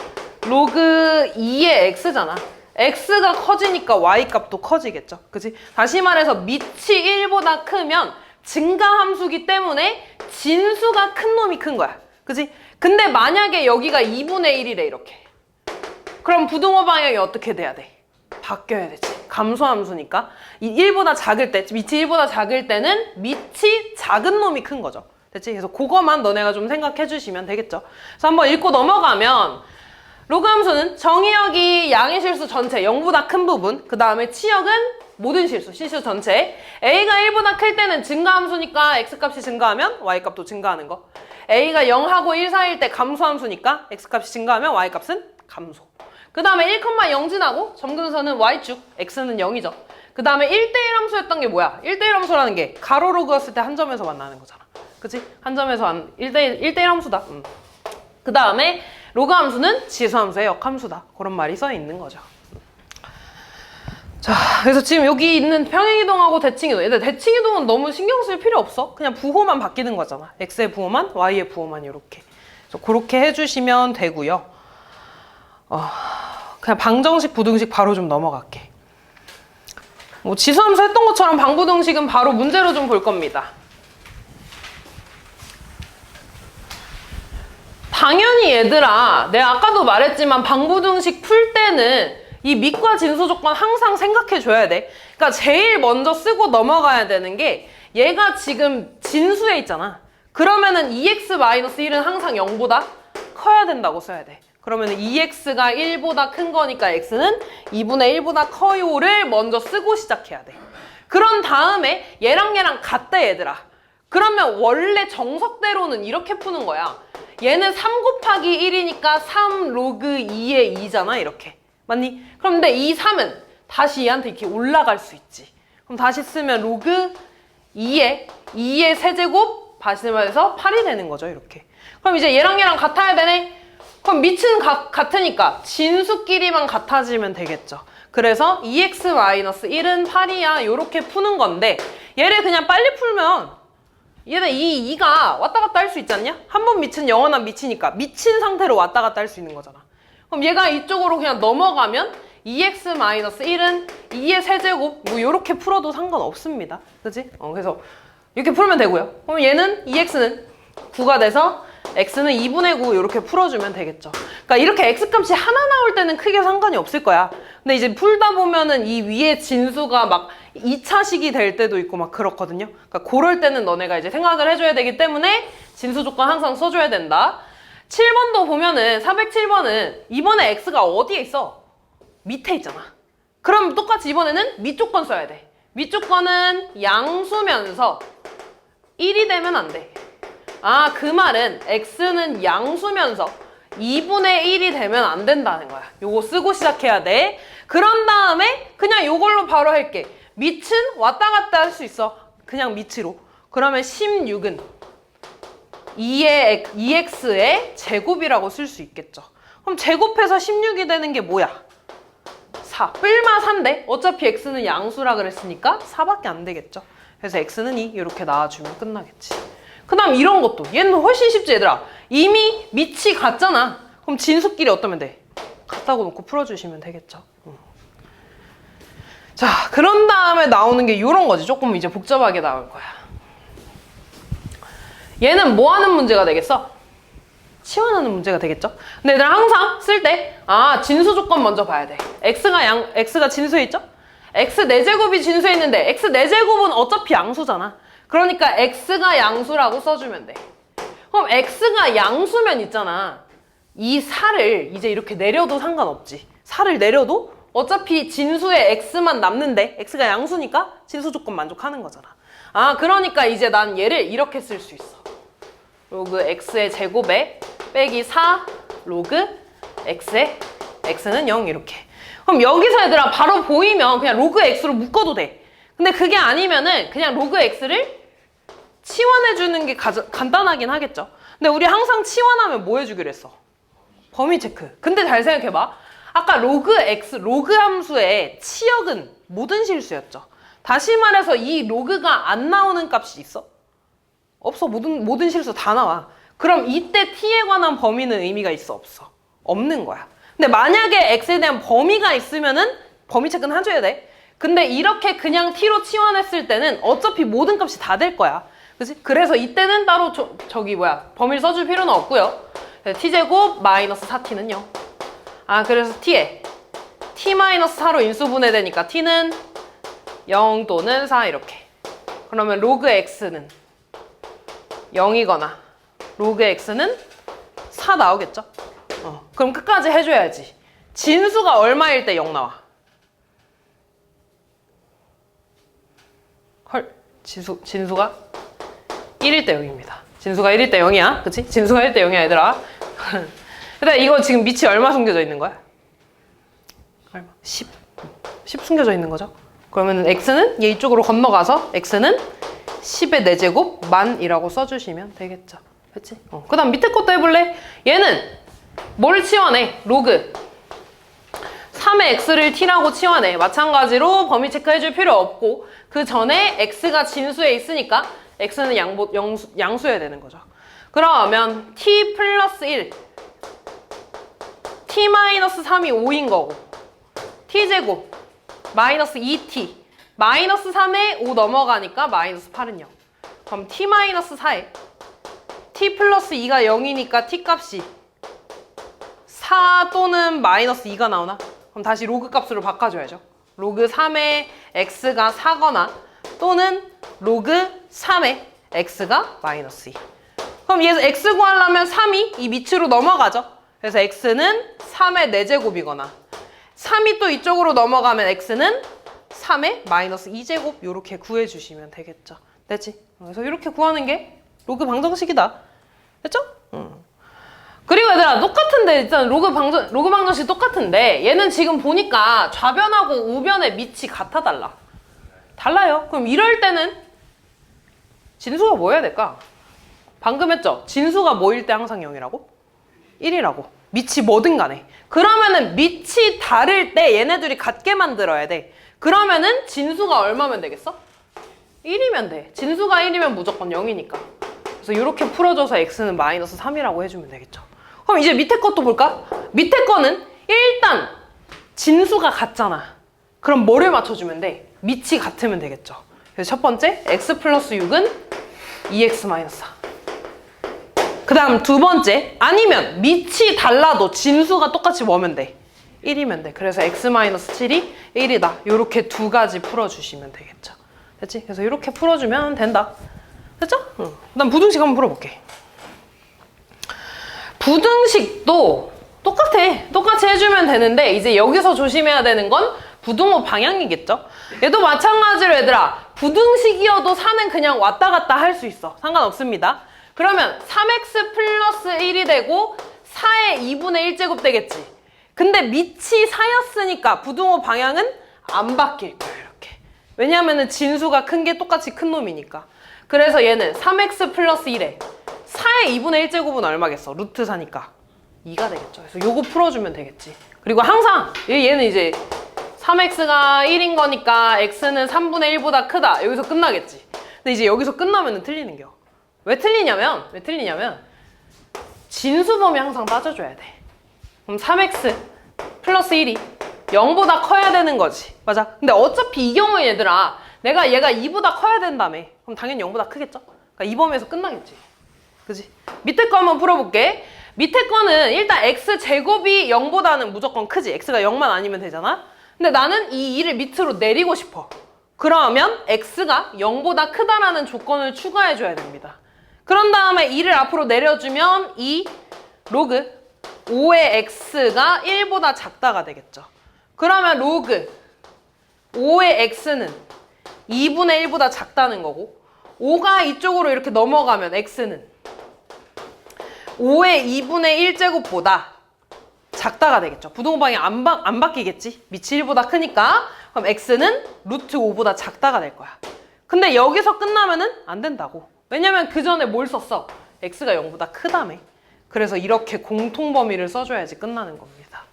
로그 2의 x잖아. x가 커지니까 y 값도 커지겠죠. 그치? 다시 말해서 밑이 1보다 크면 증가함수기 때문에 진수가 큰 놈이 큰 거야. 그치? 근데 만약에 여기가 2분의 1이래 이렇게. 그럼 부등호 방향이 어떻게 돼야 돼? 바뀌어야 되지. 감소함수니까. 이 1보다 작을 때, 밑이 1보다 작을 때는 밑이 작은 놈이 큰 거죠. 됐지? 그래서 그거만 너네가 좀 생각해 주시면 되겠죠. 그래서 한번 읽고 넘어가면 로그 함수는 정의역이 양의 실수 전체 0보다 큰 부분, 그 다음에 치역은 모든 실수, 실수 전체. a가 1보다 클 때는 증가함수니까 x값이 증가하면 y값도 증가하는 거. a가 0하고 1 사이일 때 감소함수니까 x값이 증가하면 y값은 감소. 그 다음에 1,0 지나고 점근선은 y축, x는 0이죠. 그 다음에 1대1 함수였던 게 뭐야? 1대1 함수라는 게 가로 로그였을 때 한 점에서 만나는 거잖아. 그치? 한 점에서 1대1 함수다. 그 다음에 로그 함수는 지수 함수의 역함수다. 그런 말이 써 있는 거죠. 자, 그래서 지금 여기 있는 평행이동하고 대칭이동. 얘들 대칭이동은 너무 신경 쓸 필요 없어. 그냥 부호만 바뀌는 거잖아. x의 부호만, y의 부호만 이렇게. 그래서 그렇게 해주시면 되고요. 그냥 방정식, 부등식 바로 좀 넘어갈게. 뭐 지수함수 했던 것처럼 방부등식은 바로 문제로 좀 볼 겁니다. 당연히 얘들아, 내가 아까도 말했지만 방부등식 풀 때는 이 밑과 진수 조건 항상 생각해줘야 돼. 그러니까 제일 먼저 쓰고 넘어가야 되는 게 얘가 지금 진수에 있잖아. 그러면은 2x-1은 항상 0보다 커야 된다고 써야 돼. 그러면 2x가 1보다 큰 거니까 x는 2분의 1보다 커요를 먼저 쓰고 시작해야 돼. 그런 다음에 얘랑 같대 얘들아. 그러면 원래 정석대로는 이렇게 푸는 거야. 얘는 3 곱하기 1이니까 3 로그 2의 2잖아 이렇게. 맞니? 그런데 이 3은 다시 얘한테 이렇게 올라갈 수 있지. 그럼 다시 쓰면 로그 2의 세제곱 다시 말해서 8이 되는 거죠 이렇게. 그럼 이제 얘랑 같아야 되네? 그럼 밑은 같으니까 진수끼리만 같아지면 되겠죠. 그래서 2x-1은 8이야 이렇게 푸는 건데 얘를 그냥 빨리 풀면 얘는 이 2가 왔다 갔다 할 수 있지 않냐? 한 번 밑은 영원한 밑이니까 미친 상태로 왔다 갔다 할 수 있는 거잖아. 그럼 얘가 이쪽으로 그냥 넘어가면 2x-1은 2의 세제곱 뭐 이렇게 풀어도 상관없습니다. 그치? 그래서 이렇게 풀면 되고요. 그럼 얘는 2x는 9가 돼서 x는 2분의 9 이렇게 풀어주면 되겠죠. 그러니까 이렇게 x값이 하나 나올 때는 크게 상관이 없을 거야. 근데 이제 풀다 보면은 이 위에 진수가 막 2차식이 될 때도 있고 막 그렇거든요. 그러니까 그럴 때는 너네가 이제 생각을 해줘야 되기 때문에 진수 조건 항상 써줘야 된다. 7번도 보면은 407번은 이번에 x가 어디에 있어? 밑에 있잖아. 그럼 똑같이 이번에는 밑조건 써야 돼. 밑조건은 양수면서 1이 되면 안 돼. 아, 그 말은 x는 양수면서 2분의 1이 되면 안 된다는 거야. 요거 쓰고 시작해야 돼. 그런 다음에 그냥 요걸로 바로 할게. 밑은 왔다 갔다 할 수 있어. 그냥 밑으로. 그러면 16은 2x의 제곱이라고 쓸 수 있겠죠. 그럼 제곱해서 16이 되는 게 뭐야? 4. 뿔마 4인데 어차피 x는 양수라 그랬으니까 4밖에 안 되겠죠. 그래서 x는 2 이렇게 나와주면 끝나겠지. 그 다음 이런 것도 얘는 훨씬 쉽지 얘들아. 이미 밑이 같잖아. 그럼 진수끼리 어떠면 돼? 같다고 놓고 풀어주시면 되겠죠. 자, 그런 다음에 나오는 게 이런 거지. 조금 이제 복잡하게 나올 거야. 얘는 뭐 하는 문제가 되겠어? 치환하는 문제가 되겠죠? 근데 얘들아 항상 쓸 때 진수 조건 먼저 봐야 돼. x가 진수에 있죠? x 4제곱이 진수에 있는데 x 4제곱은 어차피 양수잖아. 그러니까 x가 양수라고 써주면 돼. 그럼 x가 양수면 있잖아. 이 4를 이제 이렇게 내려도 상관없지. 4를 내려도 어차피 진수에 x만 남는데 x가 양수니까 진수 조건 만족하는 거잖아. 그러니까 이제 난 얘를 이렇게 쓸 수 있어. 로그 x의 제곱에 빼기 4 로그 x의 x는 0 이렇게. 그럼 여기서 얘들아 바로 보이면 그냥 로그 x로 묶어도 돼. 근데 그게 아니면은 그냥 로그 x를 치환해주는 게 간단하긴 하겠죠. 근데 우리 항상 치환하면 뭐 해주기로 했어? 범위 체크. 근데 잘 생각해봐. 아까 로그 x, 로그 함수의 치역은 모든 실수였죠. 다시 말해서 이 로그가 안 나오는 값이 있어? 없어. 모든 실수 다 나와. 그럼 이때 t에 관한 범위는 의미가 있어? 없어? 없는 거야. 근데 만약에 x에 대한 범위가 있으면은 범위 체크는 해줘야 돼. 근데 이렇게 그냥 t로 치환했을 때는 어차피 모든 값이 다 될 거야. 그치? 그래서 이때는 따로 범위를 써줄 필요는 없고요. t제곱 마이너스 4t는 0. 그래서 t에 t-4로 인수분해되니까 t는 0 또는 4 이렇게. 그러면 로그 x는 0이거나 로그 x는 4 나오겠죠? 그럼 끝까지 해줘야지. 진수가 얼마일 때 0 나와? 헐, 진수가 1일 때 0입니다. 진수가 1일 때 0이야. 그치? 진수가 1일 때 0이야, 얘들아. 근데 이거 지금 밑이 얼마 숨겨져 있는 거야? 얼마? 10. 10 숨겨져 있는 거죠? 그러면 x는 얘 이쪽으로 건너가서 x는 10의 4제곱 만이라고 써주시면 되겠죠. 그치? 그 다음 밑에 것도 해볼래? 얘는 뭘 치환해? 로그 3의 x를 t라고 치환해. 마찬가지로 범위 체크해줄 필요 없고 그 전에 x가 진수에 있으니까 x는 양수여야 되는 거죠. 그러면 t 플러스 1 t 마이너스 3이 5인 거고 t제곱 마이너스 2t 마이너스 3에 5 넘어가니까 마이너스 8은 0. 그럼 t 마이너스 4에 t 플러스 2가 0이니까 t 값이 4 또는 마이너스 2가 나오나? 그럼 다시 로그 값으로 바꿔줘야죠. 로그 3에 x가 4거나 또는 로그 3에 x가 마이너스 2. 그럼 얘에서 x 구하려면 3이 이 밑으로 넘어가죠. 그래서 x는 3의 4제곱이거나 3이 또 이쪽으로 넘어가면 x는 3의 마이너스 2제곱 이렇게 구해주시면 되겠죠. 됐지? 그래서 이렇게 구하는 게 로그 방정식이다. 됐죠? 그리고 얘들아 똑같은데 일단 로그 방정식 똑같은데 얘는 지금 보니까 좌변하고 우변의 밑이 같아 달라. 달라요. 그럼 이럴 때는 진수가 뭐 해야 될까? 방금 했죠? 진수가 뭐일 때 항상 0이라고? 1이라고. 밑이 뭐든 간에. 그러면은 밑이 다를 때 얘네들이 같게 만들어야 돼. 그러면은 진수가 얼마면 되겠어? 1이면 돼. 진수가 1이면 무조건 0이니까. 그래서 이렇게 풀어줘서 x는 마이너스 3이라고 해주면 되겠죠. 그럼 이제 밑에 것도 볼까? 밑에 거는 일단 진수가 같잖아. 그럼 뭐를 맞춰주면 돼? 밑이 같으면 되겠죠. 그래서 첫 번째 x 플러스 6은 2x 마이너스 4. 그 다음 두 번째 아니면 밑이 달라도 진수가 똑같이 뭐면 돼? 1이면 돼. 그래서 x 마이너스 7이 1이다. 이렇게 두 가지 풀어주시면 되겠죠. 됐지? 그래서 이렇게 풀어주면 된다. 됐죠? 그 다음 부등식 한번 풀어볼게. 부등식도 똑같아. 똑같이 해주면 되는데 이제 여기서 조심해야 되는 건 부등호 방향이겠죠? 얘도 마찬가지로 얘들아 부등식이어도 4는 그냥 왔다 갔다 할 수 있어. 상관없습니다. 그러면 3x 플러스 1이 되고 4의 2분의 1제곱 되겠지. 근데 밑이 4였으니까 부등호 방향은 안 바뀔 거야 이렇게. 왜냐하면 진수가 큰 게 똑같이 큰 놈이니까. 그래서 얘는 3x 플러스 1에 4의 2분의 1제곱은 얼마겠어? 루트 4니까 2가 되겠죠. 그래서 요거 풀어주면 되겠지. 그리고 항상 얘는 이제 3x가 1인 거니까 x는 3분의 1보다 크다. 여기서 끝나겠지. 근데 이제 여기서 끝나면 틀리는 겨. 왜 틀리냐면 진수범위 항상 따져줘야 돼. 그럼 3x 플러스 1이 0보다 커야 되는 거지. 맞아. 근데 어차피 이 경우에 얘들아 내가 얘가 2보다 커야 된다며. 그럼 당연히 0보다 크겠죠? 그러니까 이 범위에서 끝나겠지. 그지? 밑에 거 한번 풀어볼게. 밑에 거는 일단 x제곱이 0보다는 무조건 크지. x가 0만 아니면 되잖아. 근데 나는 이 2를 밑으로 내리고 싶어. 그러면 x가 0보다 크다라는 조건을 추가해줘야 됩니다. 그런 다음에 2를 앞으로 내려주면 이 로그 5의 x가 1보다 작다가 되겠죠. 그러면 로그 5의 x는 2분의 1보다 작다는 거고 5가 이쪽으로 이렇게 넘어가면 x는 5의 2분의 1제곱보다 작다가 되겠죠. 부등호 방향 안 바뀌겠지. 밑이 1보다 크니까. 그럼 x는 루트 5보다 작다가 될 거야. 근데 여기서 끝나면은 안 된다고. 왜냐면 그 전에 뭘 썼어? x가 0보다 크다며. 그래서 이렇게 공통범위를 써줘야지 끝나는 겁니다.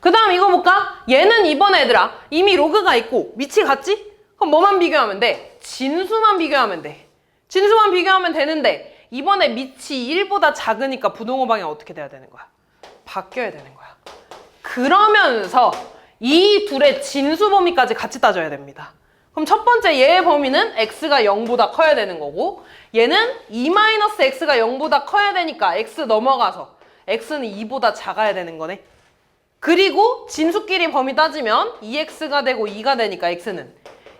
그 다음 이거 볼까? 얘는 이번에 얘들아 이미 로그가 있고 밑이 같지? 그럼 뭐만 비교하면 돼? 진수만 비교하면 돼. 진수만 비교하면 되는데 이번에 밑이 1보다 작으니까 부등호 방향 어떻게 돼야 되는 거야? 바뀌어야 되는 거야. 그러면서 이 둘의 진수 범위까지 같이 따져야 됩니다. 그럼 첫 번째 얘의 범위는 x가 0보다 커야 되는 거고 얘는 2-x가 0보다 커야 되니까 x 넘어가서 x는 2보다 작아야 되는 거네. 그리고 진수끼리 범위 따지면 2x가 되고 2가 되니까 x는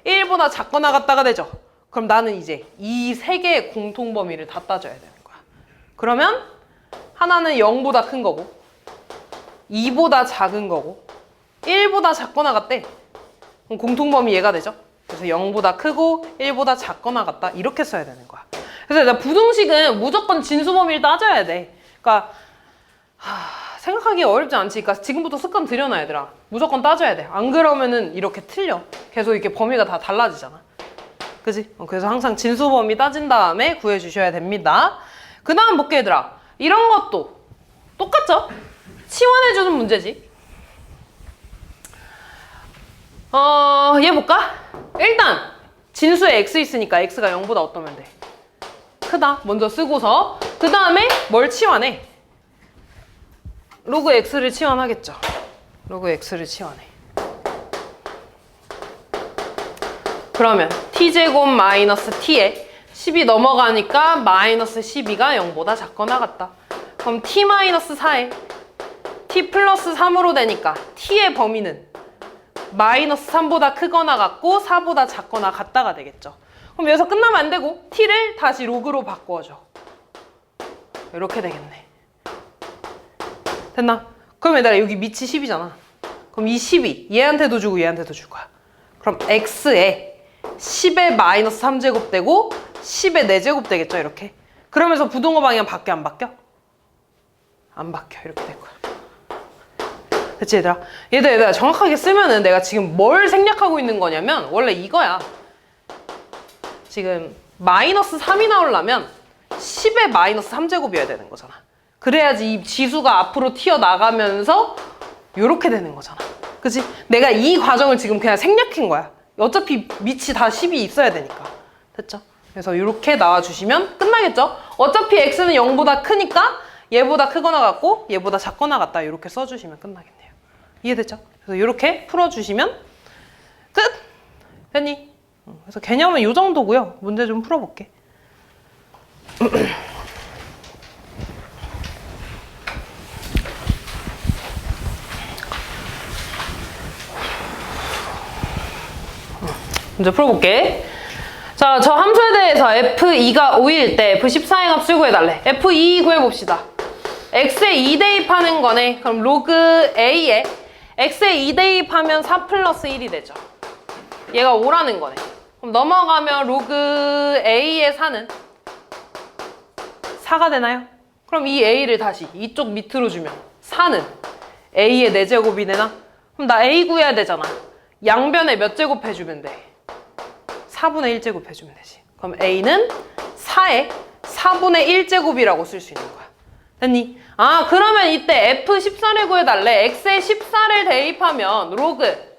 1보다 작거나 같다가 되죠. 그럼 나는 이제 이 세 개의 공통 범위를 다 따져야 되는 거야. 그러면 하나는 0보다 큰 거고 2보다 작은 거고 1보다 작거나 같대. 그럼 공통 범위 얘가 되죠. 그래서 0보다 크고 1보다 작거나 같다. 이렇게 써야 되는 거야. 그래서 나 부등식은 무조건 진수 범위를 따져야 돼. 그러니까 생각하기 어렵지 않지. 그러니까 지금부터 습관 들여놔 얘들아. 무조건 따져야 돼. 안 그러면은 이렇게 틀려. 계속 이렇게 범위가 다 달라지잖아. 그지? 그래서 항상 진수 범위 따진 다음에 구해주셔야 됩니다. 그 다음 볼게 얘들아. 이런 것도 똑같죠? 치환해주는 문제지. 얘 볼까? 일단 진수에 x 있으니까 x가 0보다 어떠면 돼? 크다. 먼저 쓰고서 그 다음에 뭘 치환해? 로그 x를 치환하겠죠. 로그 x를 치환해. 그러면 t제곱 마이너스 t에 10이 넘어가니까 마이너스 12가 0보다 작거나 같다. 그럼 t 마이너스 4에 t 플러스 3으로 되니까 t의 범위는 마이너스 3보다 크거나 같고 4보다 작거나 같다가 되겠죠. 그럼 여기서 끝나면 안 되고 t를 다시 로그로 바꿔줘. 이렇게 되겠네. 됐나? 그럼 얘들아 여기 밑이 10이잖아. 그럼 이 10이 얘한테도 주고 얘한테도 줄 거야. 그럼 x에 10의 마이너스 3제곱 되고 10의 4제곱 되겠죠 이렇게. 그러면서 부등호 방향 바뀌어 안 바뀌어? 안 바뀌어. 이렇게 될 거야. 됐지 얘들아? 얘들아 정확하게 쓰면은 내가 지금 뭘 생략하고 있는 거냐면 원래 이거야. 지금 마이너스 3이 나오려면 10의 마이너스 3제곱이어야 되는 거잖아. 그래야지 이 지수가 앞으로 튀어나가면서 요렇게 되는 거잖아. 그치? 내가 이 과정을 지금 그냥 생략한 거야. 어차피 밑이 다 10이 있어야 되니까. 됐죠? 그래서 이렇게 나와주시면 끝나겠죠? 어차피 x는 0보다 크니까 얘보다 크거나 같고 얘보다 작거나 같다. 이렇게 써주시면 끝나겠네요. 이해됐죠? 그래서 이렇게 풀어주시면 끝! 됐니? 그래서 개념은 이 정도고요. 문제 좀 풀어볼게. 문제 풀어볼게. 자, 저 함수에 대해서 f2가 5일 때 f14의 값을 구해달래. f2 구해봅시다. x에 2 대입하는 거네. 그럼 로그 a에 x에 2 대입하면 4 플러스 1이 되죠. 얘가 5라는 거네. 그럼 넘어가면 로그 a의 4는 4가 되나요? 그럼 이 a를 다시 이쪽 밑으로 주면 4는 a의 4제곱이 되나? 그럼 나 a 구해야 되잖아. 양변에 몇 제곱 해주면 돼? 4분의 1제곱 해주면 되지. 그럼 a는 4의 4분의 1제곱이라고 쓸 수 있는 거야. 됐니? 아, 그러면 이때 f14를 구해달래. x에 14를 대입하면 로그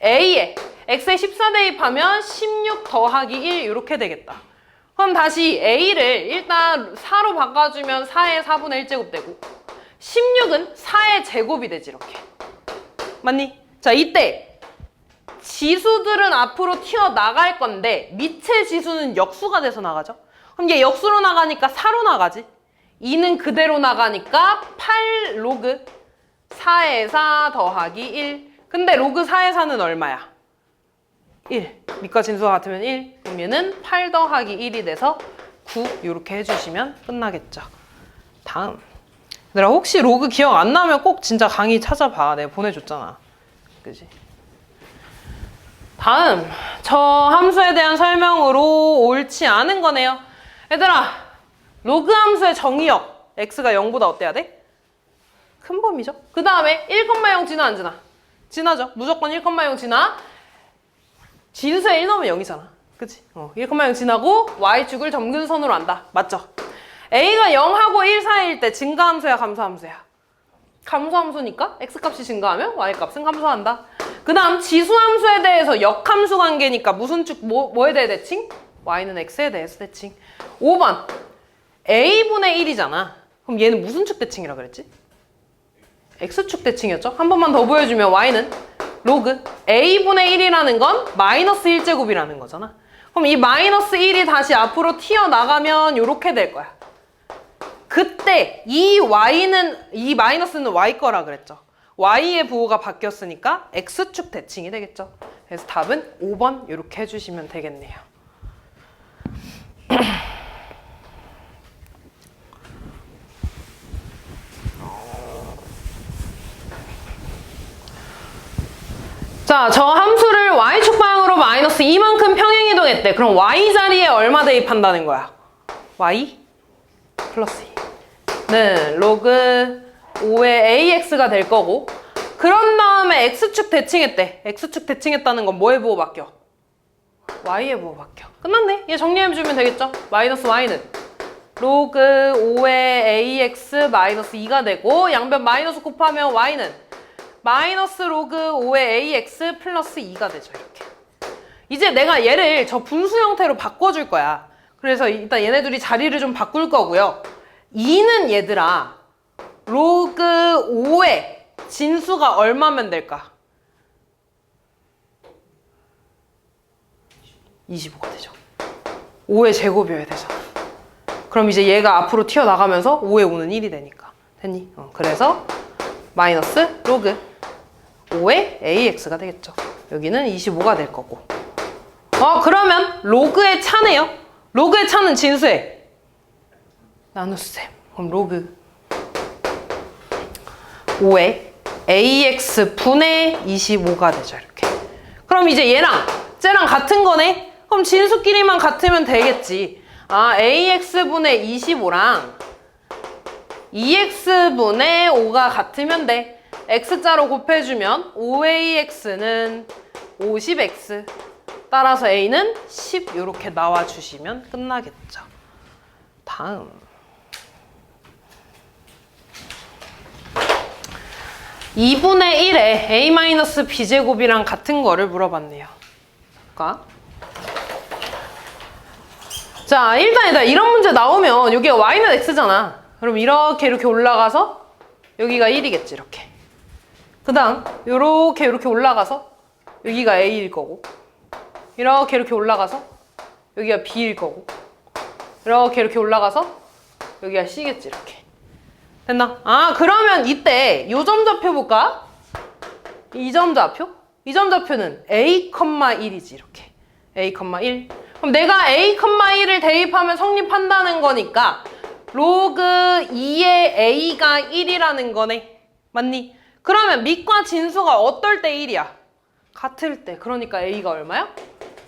a에 x에 14 대입하면 16 더하기 1 이렇게 되겠다. 그럼 다시 a를 일단 4로 바꿔주면 4의 4분의 1제곱 되고 16은 4의 제곱이 되지 이렇게. 맞니? 자, 이때 지수들은 앞으로 튀어나갈 건데 밑의 지수는 역수가 돼서 나가죠. 그럼 얘 역수로 나가니까 4로 나가지. 2는 그대로 나가니까 8 로그 4의 4 더하기 1. 근데 로그 4의 4는 얼마야? 1. 밑과 진수가 같으면 1. 그럼 얘는 8 더하기 1이 돼서 9 이렇게 해주시면 끝나겠죠. 다음. 얘들아, 혹시 로그 기억 안 나면 꼭 진짜 강의 찾아봐. 내가 보내줬잖아. 그지? 다음. 저 함수에 대한 설명으로 옳지 않은 거네요. 얘들아, 로그 함수의 정의역 x가 0보다 어때야 돼? 큰 범위죠. 그 다음에 1,0 지나 안 지나? 지나죠. 무조건 1,0 지나. 진수에 1 넣으면 0이잖아. 그치? 1,0 지나고 y축을 점근선으로 한다. 맞죠? a가 0하고 1 사이일 때 증가함수야, 감소함수야? 감소함수니까 x값이 증가하면 y값은 감소한다. 그 다음 지수함수에 대해서 역함수 관계니까 무슨 축, 뭐에 대해 대칭? y는 x에 대해서 대칭. 5번 a분의 1이잖아. 그럼 얘는 무슨 축 대칭이라 그랬지? x축 대칭이었죠? 한 번만 더 보여주면 y는 로그 a분의 1이라는 건 마이너스 1제곱이라는 거잖아. 그럼 이 마이너스 1이 다시 앞으로 튀어나가면 이렇게 될 거야. 그때 이 마이너스는 y 거라 그랬죠. y의 부호가 바뀌었으니까 x축 대칭이 되겠죠. 그래서 답은 5번 이렇게 해주시면 되겠네요. 자, 저 함수를 y축 방향으로 마이너스 2만큼 평행이동했대. 그럼 y 자리에 얼마 대입한다는 거야? y 플러스 2는 로그 5의 ax가 될 거고, 그런 다음에 x축 대칭했대. x축 대칭했다는 건 뭐에 부호 바뀌어? y에 부호 바뀌어. 끝났네. 얘 정리해주면 되겠죠? 마이너스 y는 로그 5의 ax 마이너스 2가 되고, 양변 마이너스 곱하면 y는 마이너스 로그 5의 ax 플러스 2가 되죠. 이렇게. 이제 내가 얘를 저 분수 형태로 바꿔줄 거야. 그래서 일단 얘네들이 자리를 좀 바꿀 거고요. 2는 얘들아 로그 5의 진수가 얼마면 될까? 25가 되죠. 5의 제곱이어야 되잖아. 그럼 이제 얘가 앞으로 튀어나가면서 5의 5는 1이 되니까. 됐니? 그래서 마이너스 로그 5의 AX가 되겠죠. 여기는 25가 될 거고. 그러면 로그의 차네요. 로그의 차는 진수에 나눗셈. 그럼 로그 5의 AX 분의 25가 되죠. 이렇게. 그럼 이제 얘랑 쟤랑 같은 거네? 그럼 진수끼리만 같으면 되겠지. AX 분의 25랑 EX 분의 5가 같으면 돼. X자로 곱해주면 5AX는 50X. 따라서 A는 10 이렇게 나와주시면 끝나겠죠. 다음. 2분의 1에 A-B제곱이랑 같은 거를 물어봤네요. 자, 일단 이런 문제 나오면 여기가 Y는 X잖아. 그럼 이렇게 올라가서 여기가 1이겠지, 이렇게. 그 다음 이렇게 올라가서 여기가 A일 거고, 이렇게 올라가서 여기가 B일 거고, 이렇게 올라가서 여기가 C겠지. 이렇게 됐나? 그러면 이때 이 점 좌표 볼까? 이 점 좌표? 이 점 좌표는 A,1이지. 이렇게 A,1. 그럼 내가 A,1을 대입하면 성립한다는 거니까 로그 2의 a가 1이라는 거네. 맞니? 그러면 밑과 진수가 어떨 때 1이야? 같을 때. 그러니까 a가 얼마야?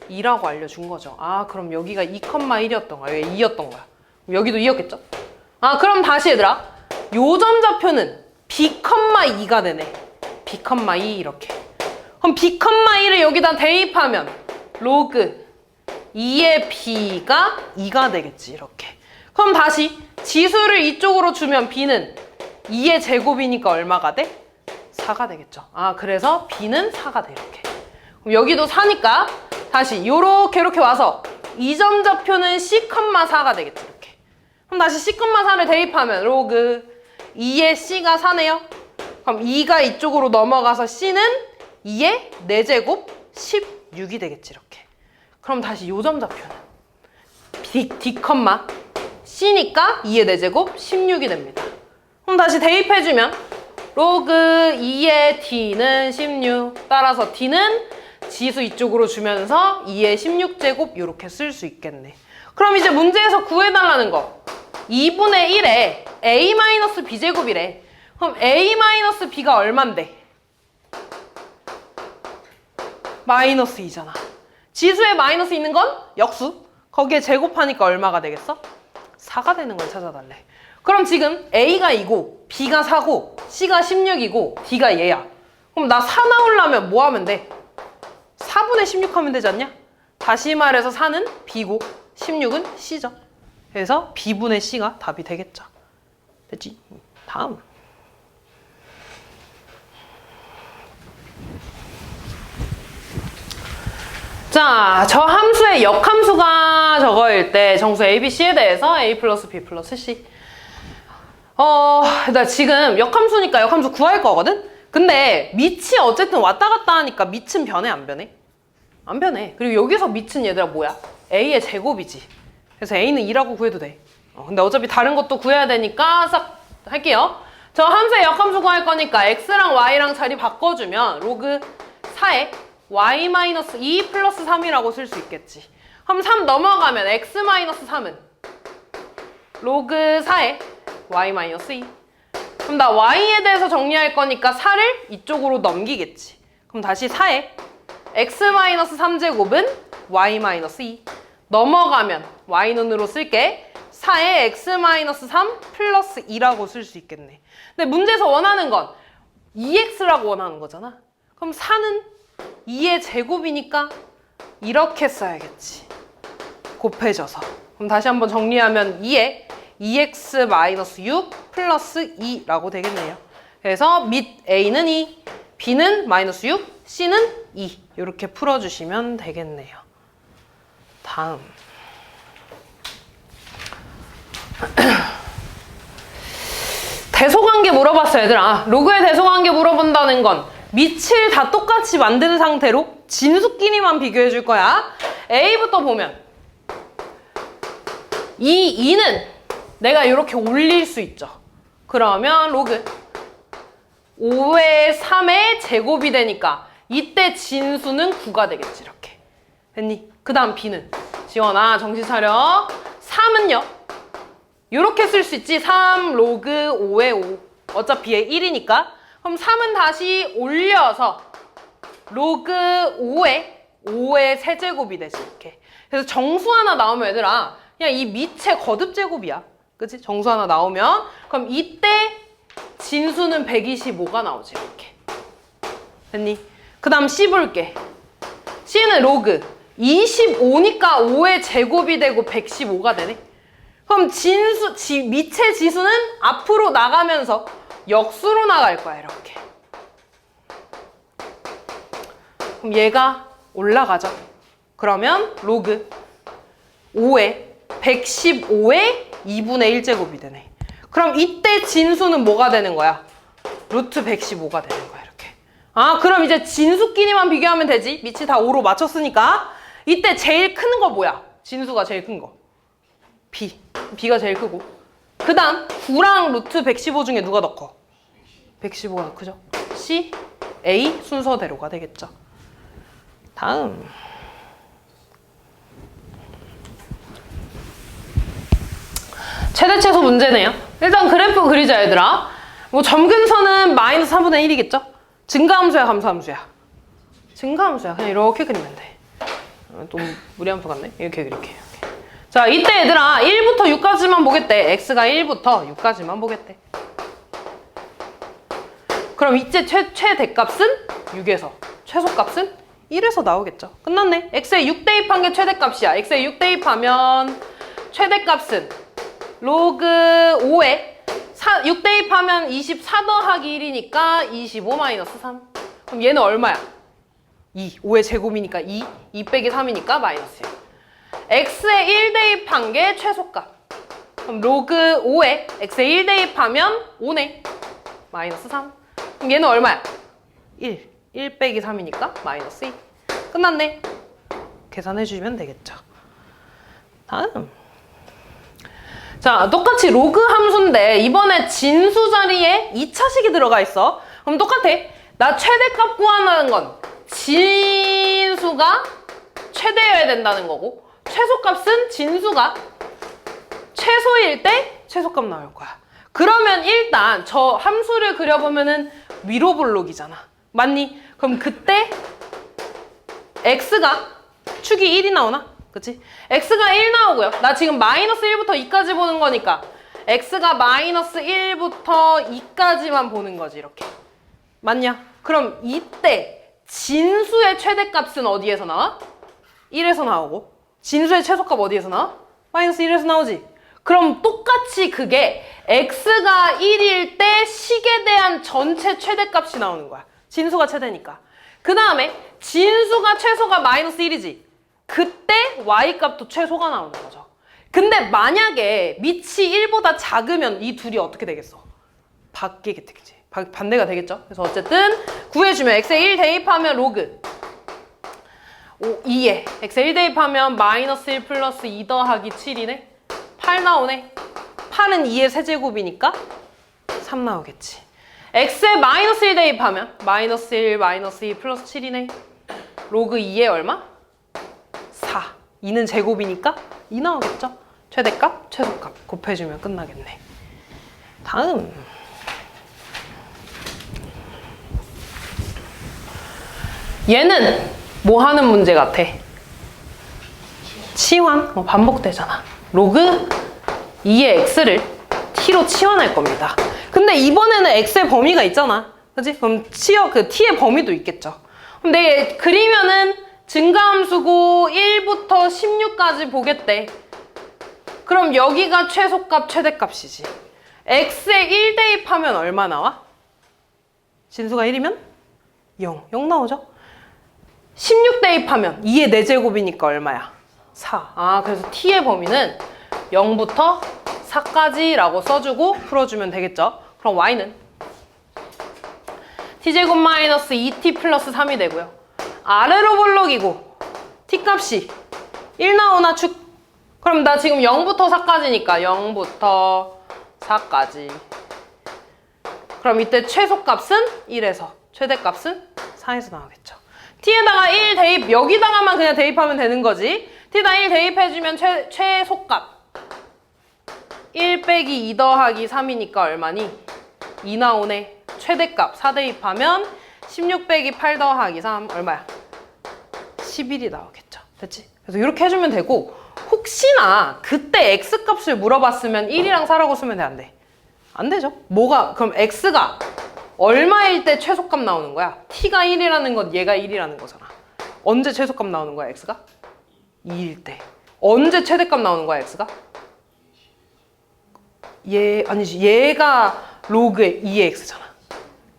2라고 알려준 거죠. 아, 그럼 여기가 2,1이었던 거야. 왜 2였던 거야? 여기도 2였겠죠? 아, 그럼 다시 얘들아. 요 점좌표는 b,2가 되네. b,2 이렇게. 그럼 b,1을 여기다 대입하면 로그 2의 b가 2가 되겠지. 이렇게. 그럼 다시 지수를 이쪽으로 주면 b는 2의 제곱이니까 얼마가 돼? 4가 되겠죠. 아, 그래서 b는 4가 돼. 이렇게. 그럼 여기도 4니까 다시 요렇게 이렇게 와서 이 점좌표는 c,4가 되겠지. 이렇게. 그럼 다시 c,4를 대입하면 로그 2의 c가 4네요. 그럼 2가 이쪽으로 넘어가서 c는 2의 4제곱 16이 되겠지. 이렇게. 그럼 다시 요 점좌표는 d, c니까 2의 4제곱 16이 됩니다. 그럼 다시 대입해주면 로그 2의 d는 16, 따라서 d는 지수 이쪽으로 주면서 2의 16제곱 이렇게 쓸 수 있겠네. 그럼 이제 문제에서 구해달라는 거 2분의 1에 a-b제곱이래. 그럼 a-b가 얼만데? 마이너스 2잖아. 지수에 마이너스 있는 건 역수. 거기에 제곱하니까 얼마가 되겠어? 4가 되는 걸 찾아달래. 그럼 지금 a가 2고 b가 4고 c가 16이고 d가 얘야. 그럼 나 4 나오려면 뭐 하면 돼? 4분의 16 하면 되지 않냐? 다시 말해서 4는 b고 16은 c죠. 그래서 b분의 c가 답이 되겠죠. 됐지? 다음. 자, 저 함수의 역함수가 저거일 때 정수 A, B, C에 대해서 A 플러스 B 플러스 C. 나 지금 역함수니까 역함수 구할 거거든? 근데 밑이 어쨌든 왔다 갔다 하니까 밑은 변해, 안 변해? 안 변해. 그리고 여기서 밑은 얘들아 뭐야? A의 제곱이지. 그래서 A는 2라고 구해도 돼. 근데 어차피 다른 것도 구해야 되니까 싹 할게요. 저 함수의 역함수 구할 거니까 X랑 Y랑 자리 바꿔주면 로그 4에 y-2 플러스 3이라고 쓸 수 있겠지. 그럼 3 넘어가면 x-3은 로그 4에 y-2. 그럼 나 y에 대해서 정리할 거니까 4를 이쪽으로 넘기겠지. 그럼 다시 4에 x-3제곱은 y-2. 넘어가면 y눈으로 쓸게. 4에 x-3 플러스 2라고 쓸 수 있겠네. 근데 문제에서 원하는 건 2x라고 원하는 거잖아. 그럼 4는 2의 제곱이니까 이렇게 써야겠지. 곱해져서. 그럼 다시 한번 정리하면 2에 2x-6 플러스 2라고 되겠네요. 그래서 밑 A는 2, B는 마이너스 6, C는 2 이렇게 풀어주시면 되겠네요. 다음. 대소관계 물어봤어요, 얘들아. 로그의 대소관계 물어본다는 건 밑을 다 똑같이 만든 상태로 진수끼리만 비교해 줄 거야. A부터 보면 이 2는 내가 이렇게 올릴 수 있죠. 그러면 로그 5의 3의 제곱이 되니까 이때 진수는 9가 되겠지. 이렇게 됐니? 그 다음 B는 지원아 정신 차려. 3은요 이렇게 쓸 수 있지. 3 로그 5의 5 어차피 얘 1이니까. 그럼 3은 다시 올려서 로그 5의 세제곱이 되지. 이렇게. 그래서 정수 하나 나오면 얘들아 그냥 이 밑에 거듭 제곱이야. 그치? 정수 하나 나오면 그럼 이때 진수는 125가 나오지. 이렇게 됐니? 그 다음 C 볼게. C는 로그 25니까 5의 제곱이 되고 115가 되네. 그럼 밑의 지수는 앞으로 나가면서 역수로 나갈 거야. 이렇게. 그럼 얘가 올라가죠. 그러면 로그 5에 115의 2분의 1제곱이 되네. 그럼 이때 진수는 뭐가 되는 거야? 루트 115가 되는 거야. 이렇게. 아, 그럼 이제 진수끼리만 비교하면 되지. 밑이 다 5로 맞췄으니까. 이때 제일 큰 거 뭐야? 진수가 제일 큰 거. B. B가 제일 크고. 그 다음 9랑 루트 115 중에 누가 더 커? 115가 더 크죠? C, A 순서대로가 되겠죠. 다음. 최대 최소 문제네요. 일단 그래프 그리자 얘들아. 뭐 점근선은 마이너스 3분의 1이겠죠? 증가함수야 감소함수야? 증가함수야. 그냥 이렇게 그리면 돼. 좀 무리한 수 같네. 이렇게 그릴게. 자, 이때 얘들아 1부터 6까지만 보겠대. x가 1부터 6까지만 보겠대. 그럼 이제 최대값은 6에서 최소값은 1에서 나오겠죠. 끝났네. x에 6 대입한 게 최대값이야. x에 6 대입하면 최대값은 로그 5에 6 대입하면 24 더하기 1이니까 25 마이너스 3. 그럼 얘는 얼마야? 2. 5의 제곱이니까 2. 2 빼기 3이니까 마이너스 1. x에 1 대입한 게 최소값. 그럼 로그 5에 x에 1 대입하면 5네. 마이너스 3. 그럼 얘는 얼마야? 1. 1 빼기 3이니까 마이너스 2. 끝났네. 계산해주시면 되겠죠. 다음. 자, 똑같이 로그 함수인데 이번에 진수 자리에 2차식이 들어가 있어. 그럼 똑같아. 나 최대값 구하는 건 진수가 최대여야 된다는 거고 최소값은 진수가 최소일 때 최소값 나올 거야. 그러면 일단 저 함수를 그려보면은 위로 볼록이잖아. 맞니? 그럼 그때 x가 축이 1이 나오나? 그치? x가 1 나오고요. 나 지금 마이너스 1부터 2까지 보는 거니까 x가 마이너스 1부터 2까지만 보는 거지 이렇게. 맞냐? 그럼 이때 진수의 최대값은 어디에서 나와? 1에서 나오고 진수의 최소값 어디에서 나와? 마이너스 1에서 나오지. 그럼 똑같이 그게 x가 1일 때 식에 대한 전체 최대값이 나오는 거야. 진수가 최대니까. 그 다음에 진수가 최소가 마이너스 1이지. 그때 y값도 최소가 나오는 거죠. 근데 만약에 밑이 1보다 작으면 이 둘이 어떻게 되겠어? 바뀌겠지. 반대가 되겠죠? 그래서 어쨌든 구해주면 x에 1 대입하면 로그 2에 x에 1 대입하면 마이너스 1 플러스 2 더하기 7이네. 8 나오네. 8은 2의 세제곱이니까 3 나오겠지. x에 마이너스 1 대입하면 마이너스 1 마이너스 2 플러스 7이네. 로그 2에 얼마? 4. 2는 제곱이니까 2 나오겠죠? 최대값, 최소값 곱해주면 끝나겠네. 다음. 얘는 뭐 하는 문제 같아? 치환? 반복되잖아. 로그 2의 x를 t로 치환할 겁니다. 근데 이번에는 x의 범위가 있잖아. 그치? 그럼 t의 범위도 있겠죠. 그럼 내 그리면은 증가함수고 1부터 16까지 보겠대. 그럼 여기가 최소값, 최대값이지. x에 1 대입하면 얼마 나와? 진수가 1이면 0. 0 나오죠? 16 대입하면 2의 4제곱이니까 얼마야? 4. 아, 그래서 t의 범위는 0부터 4까지라고 써주고 풀어주면 되겠죠? 그럼 y는 t제곱 마이너스 2t 플러스 3이 되고요. 아래로 볼록이고 t값이 1 나오나 축? 그럼 나 지금 0부터 4까지니까 0부터 4까지. 그럼 이때 최소값은 1에서 최대값은 4에서 나오겠죠. t에다가 1 대입, 여기다가만 그냥 대입하면 되는 거지. t에다 1 대입해주면 최소값 1 빼기 2 더하기 3이니까 얼마니? 2 나오네. 최대값 4 대입하면 16 빼기 8 더하기 3 얼마야? 11이 나오겠죠. 됐지? 그래서 이렇게 해주면 되고 혹시나 그때 x값을 물어봤으면 1이랑 4라고 쓰면 돼, 안 돼? 안 되죠. 그럼 x가 얼마일 때 최소값 나오는 거야? t가 1이라는 건 얘가 1이라는 거잖아. 언제 최소값 나오는 거야, x가? 2일 때. 언제 최대값 나오는 거야, x가? 아니지. 얘가 로그 2의 x잖아.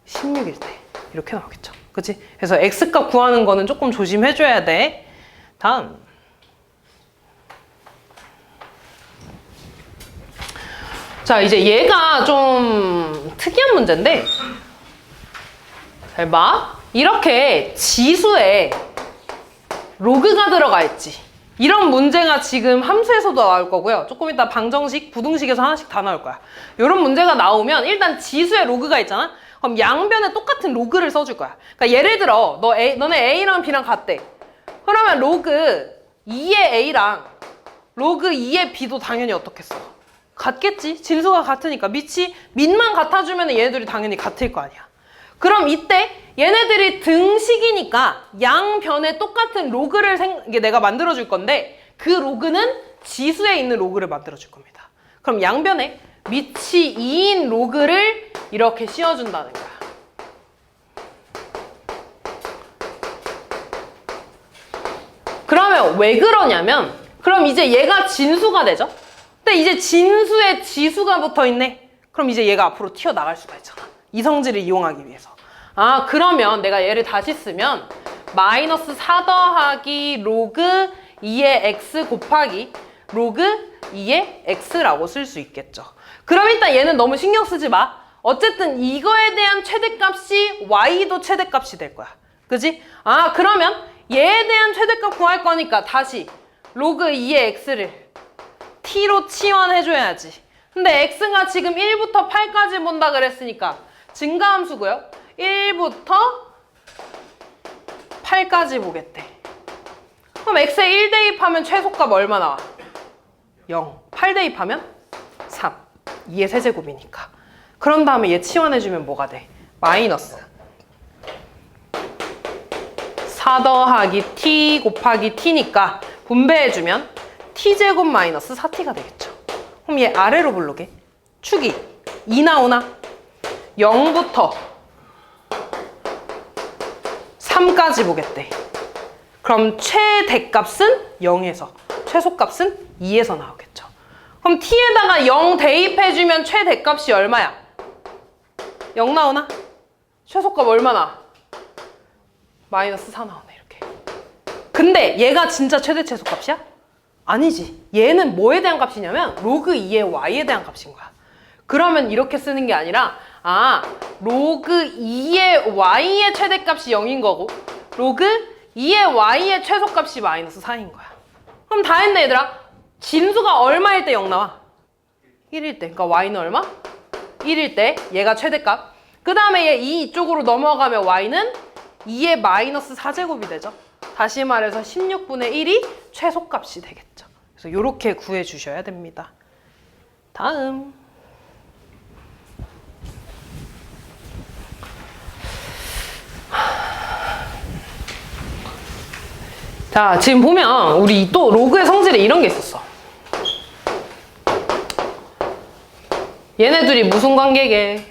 16일 때. 이렇게 나오겠죠. 그치? 그래서 x값 구하는 거는 조금 조심해줘야 돼. 다음. 자, 이제 얘가 좀 특이한 문제인데 잘 봐. 이렇게 지수에 로그가 들어가 있지. 이런 문제가 지금 함수에서도 나올 거고요. 조금 이따 방정식, 부등식에서 하나씩 다 나올 거야. 이런 문제가 나오면 일단 지수에 로그가 있잖아. 그럼 양변에 똑같은 로그를 써줄 거야. 그러니까 예를 들어 너네 A랑 B랑 같대. 그러면 로그 2의 A랑 로그 2의 B도 당연히 어떻게 써? 같겠지. 진수가 같으니까. 밑만 같아주면 얘네들이 당연히 같을 거 아니야. 그럼 이때 얘네들이 등식이니까 양변에 똑같은 로그를 내가 만들어줄 건데 그 로그는 지수에 있는 로그를 만들어줄 겁니다. 그럼 양변에 밑이 2인 로그를 이렇게 씌워준다는 거야. 그러면 왜 그러냐면 그럼 이제 얘가 진수가 되죠? 근데 이제 진수에 지수가 붙어있네. 그럼 이제 얘가 앞으로 튀어나갈 수가 있잖아. 이 성질을 이용하기 위해서. 아, 그러면 내가 얘를 다시 쓰면 마이너스 4 더하기 로그 2의 x 곱하기 로그 2의 x라고 쓸 수 있겠죠. 그럼 일단 얘는 너무 신경 쓰지 마. 어쨌든 이거에 대한 최대값이 y도 최대값이 될 거야. 그지? 아, 그러면 얘에 대한 최대값 구할 거니까 다시 로그 2의 x를 t로 치환해줘야지. 근데 x가 지금 1부터 8까지 본다 그랬으니까 증가함수고요. 1부터 8까지 보겠대. 그럼 x에 1 대입하면 최소값 얼마 나와? 0. 8 대입하면 3. 2의 세제곱이니까. 그런 다음에 얘 치환해주면 뭐가 돼? 마이너스 4 더하기 t 곱하기 t니까 분배해주면 t제곱 마이너스 4t가 되겠죠. 그럼 얘 아래로 부르게. 축이 2 나오나? 0부터 3까지 보겠대. 그럼 최대값은 0에서 최소값은 2에서 나오겠죠. 그럼 t에다가 0 대입해주면 최대값이 얼마야? 0 나오나? 최소값 얼마나? 마이너스 4 나오네 이렇게. 근데 얘가 진짜 최대 최소값이야? 아니지. 얘는 뭐에 대한 값이냐면 로그 2의 y에 대한 값인 거야. 그러면 이렇게 쓰는 게 아니라 로그 2의 y의 최대값이 0인 거고 로그 2의 y의 최소값이 마이너스 4인 거야. 그럼 다 했네 얘들아. 진수가 얼마일 때 0 나와? 1일 때. 그러니까 y는 얼마? 1일 때 얘가 최대값. 그 다음에 얘 2 이쪽으로 넘어가면 y는 2의 마이너스 4제곱이 되죠. 다시 말해서 16분의 1이 최소값이 되겠죠. 그래서 이렇게 구해주셔야 됩니다. 다음. 자, 지금 보면 우리 또 로그의 성질에 이런 게 있었어. 얘네들이 무슨 관계게?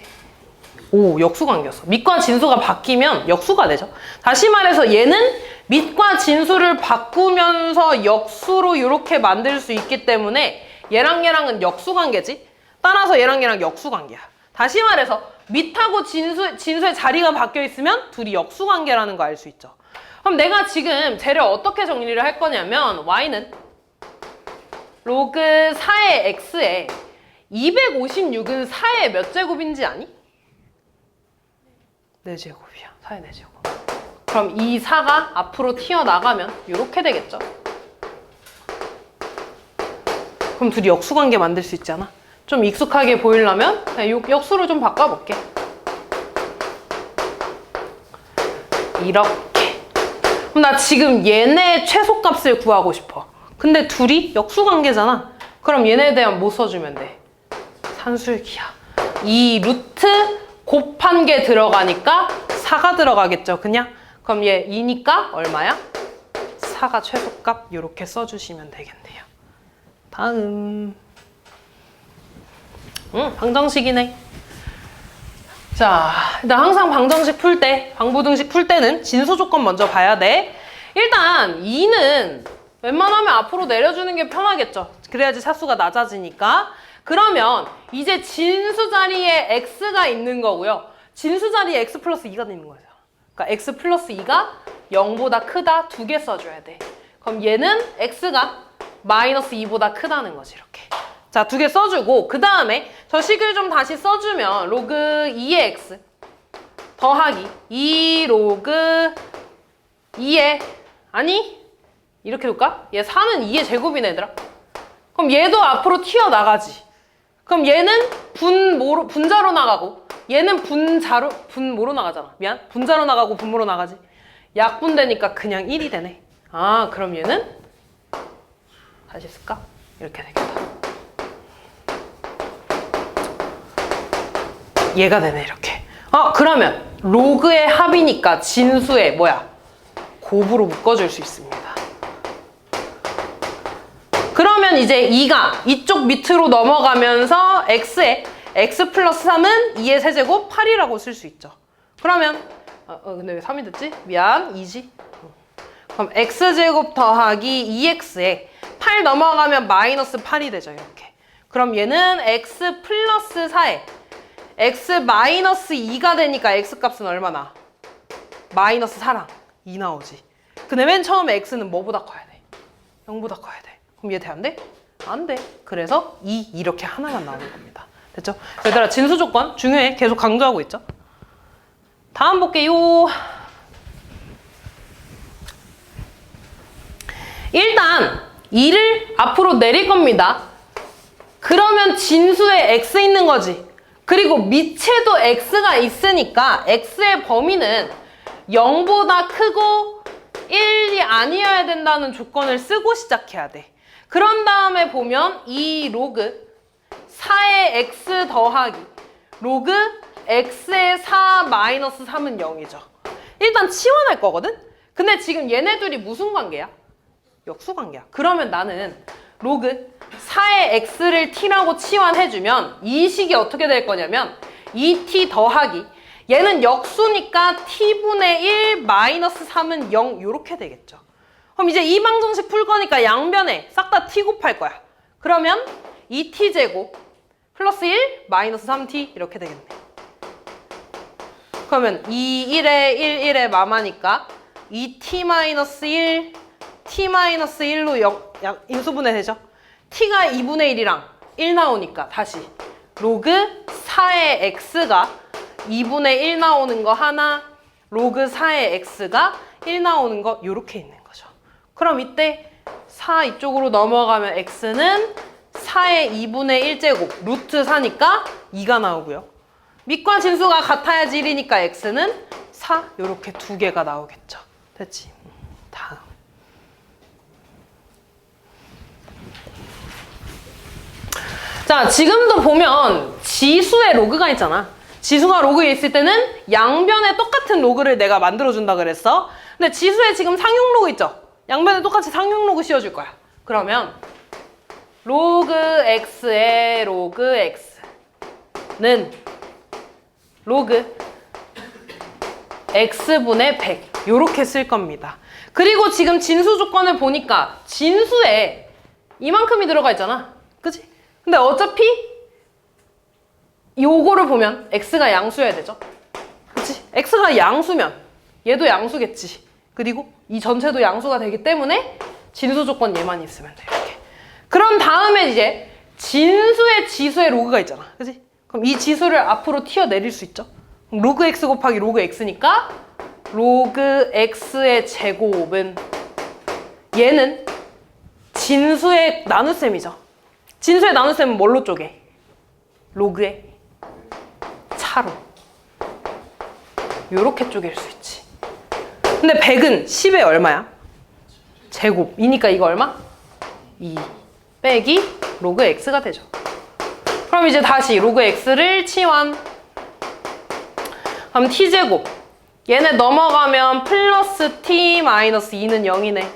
오, 역수관계였어. 밑과 진수가 바뀌면 역수가 되죠. 다시 말해서 얘는 밑과 진수를 바꾸면서 역수로 이렇게 만들 수 있기 때문에 얘랑 얘랑은 역수관계지. 따라서 얘랑 얘랑 역수관계야. 다시 말해서 밑하고 진수의 자리가 바뀌어 있으면 둘이 역수관계라는 거 알 수 있죠. 그럼 내가 지금 쟤를 어떻게 정리를 할 거냐면 y는 로그 4의 x에 256은 4의 몇 제곱인지 아니? 4제곱이야. 4의 4제곱. 그럼 이 4가 앞으로 튀어나가면 이렇게 되겠죠? 그럼 둘이 역수관계 만들 수 있잖아. 좀 익숙하게 보이려면 역수로 좀 바꿔볼게. 이렇게. 그럼 나 지금 얘네 최소값을 구하고 싶어. 근데 둘이 역수관계잖아. 그럼 얘네에 대한 뭐 써주면 돼? 산술기야. 이 루트 곱한 게 들어가니까 4가 들어가겠죠, 그냥? 그럼 얘 2니까 얼마야? 4가 최소값 이렇게 써주시면 되겠네요. 다음. 방정식이네. 자, 일단 항상 방정식 풀 때, 방부등식 풀 때는 진수 조건 먼저 봐야 돼. 일단 2는 웬만하면 앞으로 내려주는 게 편하겠죠. 그래야지 차수가 낮아지니까. 그러면 이제 진수 자리에 x가 있는 거고요. 진수 자리에 x 플러스 2가 있는 거예요. 그러니까 x 플러스 2가 0보다 크다 2개 써줘야 돼. 그럼 얘는 x가 마이너스 2보다 크다는 거지, 이렇게. 자, 2개 써주고 그 다음에 저 식을 좀 다시 써주면 로그 2의 x 더하기 2 로그 2의 아니 이렇게 둘까? 얘 4는 2의 제곱이네 얘들아. 그럼 얘도 앞으로 튀어나가지. 그럼 얘는 분자로 나가고 얘는 분모로 나가잖아. 미안. 분자로 나가고 분모로 나가지. 약분되니까 그냥 1이 되네. 아, 그럼 얘는 다시 쓸까? 이렇게 되겠다. 얘가 되네 이렇게. 그러면 로그의 합이니까 진수의 뭐야? 곱으로 묶어줄 수 있습니다. 그러면 이제 2가 이쪽 밑으로 넘어가면서 x에 x 플러스 3은 2의 세제곱 8이라고 쓸 수 있죠. 그러면 근데 왜 3이 됐지? 미안, 2지. 그럼 x제곱 더하기 2x에 8 넘어가면 마이너스 8이 되죠, 이렇게. 그럼 얘는 x 플러스 4에 x 마이너스 2가 되니까 x 값은 얼마나? 마이너스 4랑 2 나오지. 근데 맨 처음에 x는 뭐보다 커야 돼? 0보다 커야 돼. 그럼 얘 돼, 안 돼? 안 돼. 그래서 2 이렇게 하나만 나오는 겁니다. 됐죠? 얘들아, 진수 조건 중요해. 계속 강조하고 있죠? 다음 볼게요. 일단 2를 앞으로 내릴 겁니다. 그러면 진수에 x 있는 거지. 그리고 밑에도 x가 있으니까 x의 범위는 0보다 크고 1이 아니어야 된다는 조건을 쓰고 시작해야 돼. 그런 다음에 보면 이 로그 4의 x 더하기 로그 x의 4 마이너스 3은 0이죠. 일단 치환할 거거든? 근데 지금 얘네 둘이 무슨 관계야? 역수관계야. 그러면 나는 로그 4의 x를 t라고 치환해주면 이 식이 어떻게 될 거냐면 2t 더하기 얘는 역수니까 t분의 1 마이너스 3은 0 이렇게 되겠죠. 그럼 이제 이 방정식 풀 거니까 양변에 싹 다 t 곱할 거야. 그러면 2t제곱 플러스 1 마이너스 3t 이렇게 되겠네. 그러면 2, 1에 1, 1에 마마니까 2t 마이너스 1 t 마이너스 1로 인수분해 되죠? t가 2분의 1이랑 1 나오니까 다시 로그 4의 x가 2분의 1 나오는 거 하나, 로그 4의 x가 1 나오는 거 요렇게 있는 거죠. 그럼 이때 4 이쪽으로 넘어가면 x는 4의 2분의 1제곱 루트 4니까 2가 나오고요. 밑과 진수가 같아야지 1이니까 x는 4 요렇게 두 개가 나오겠죠. 됐지? 다음. 자, 지금도 보면 지수의 로그가 있잖아. 지수가 로그에 있을 때는 양변에 똑같은 로그를 내가 만들어준다 그랬어. 근데 지수에 지금 상용 로그 있죠? 양변에 똑같이 상용 로그 씌워줄 거야. 그러면 로그 x의 로그 x는 로그 x분의 100 요렇게 쓸 겁니다. 그리고 지금 진수 조건을 보니까 진수에 이만큼이 들어가 있잖아. 그치? 근데 어차피 요거를 보면 x가 양수여야 되죠. 그치? x가 양수면 얘도 양수겠지. 그리고 이 전체도 양수가 되기 때문에 진수 조건 얘만 있으면 돼. 이렇게. 그럼 다음에 이제 진수의 지수의 로그가 있잖아. 그치? 그럼 이 지수를 앞으로 튀어내릴 수 있죠. 그럼 로그 x 곱하기 로그 x니까 로그 x의 제곱은 얘는 진수의 나눗셈이죠. 진수의 나눗셈은 뭘로 쪼개? 로그의 차로. 요렇게 쪼갤 수 있지. 근데 100은 10에 얼마야? 제곱이니까 이거 얼마? 2 빼기 로그 x가 되죠. 그럼 이제 다시 로그 x를 치환. 그럼 t제곱. 얘네 넘어가면 플러스 t 마이너스 2는 0이네.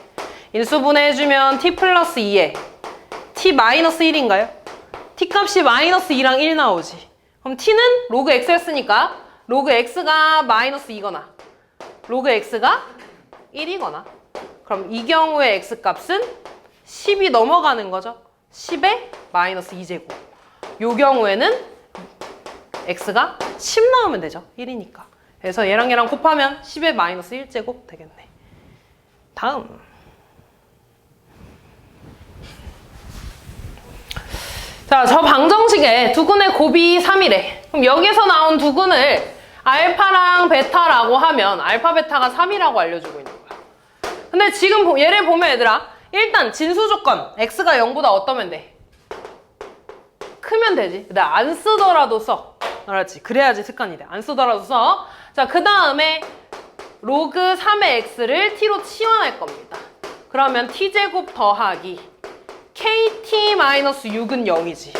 인수분해해주면 t 플러스 2에 t 마이너스 1인가요? t 값이 마이너스 2랑 1 나오지. 그럼 t는 로그 x였으니까 로그 x가 마이너스 2거나 로그 x가 1이거나 그럼 이 경우에 x 값은 10이 넘어가는 거죠. 10에 마이너스 2제곱. 요 경우에는 x가 10 나오면 되죠. 1이니까. 그래서 얘랑 얘랑 곱하면 10에 마이너스 1제곱 되겠네. 다음. 자, 저 방정식에 두근의 곱이 3이래. 그럼 여기서 나온 두근을 알파랑 베타라고 하면 알파, 베타가 3이라고 알려주고 있는 거야. 근데 지금 얘를 보면 얘들아, 일단 진수 조건 x가 0보다 어떠면 돼? 크면 되지. 근데 안 쓰더라도 써. 알았지? 그래야지 습관이 돼. 안 쓰더라도 써. 자, 그 다음에 로그 3의 x를 t로 치환할 겁니다. 그러면 t제곱 더하기 kt-6은 0이지.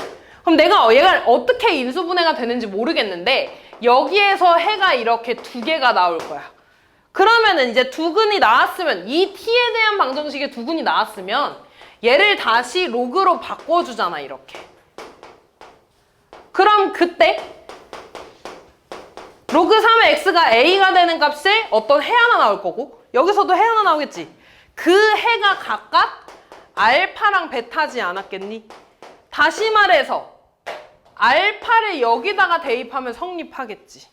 그럼 내가 얘가 어떻게 인수분해가 되는지 모르겠는데 여기에서 해가 이렇게 두 개가 나올 거야. 그러면은 이제 두근이 나왔으면 이 t에 대한 방정식에 두근이 나왔으면 얘를 다시 로그로 바꿔주잖아 이렇게. 그럼 그때 로그 3의 x가 a가 되는 값에 어떤 해 하나 나올 거고 여기서도 해 하나 나오겠지. 그 해가 각각 알파랑 베타지 않았겠니? 다시 말해서 알파를 여기다가 대입하면 성립하겠지.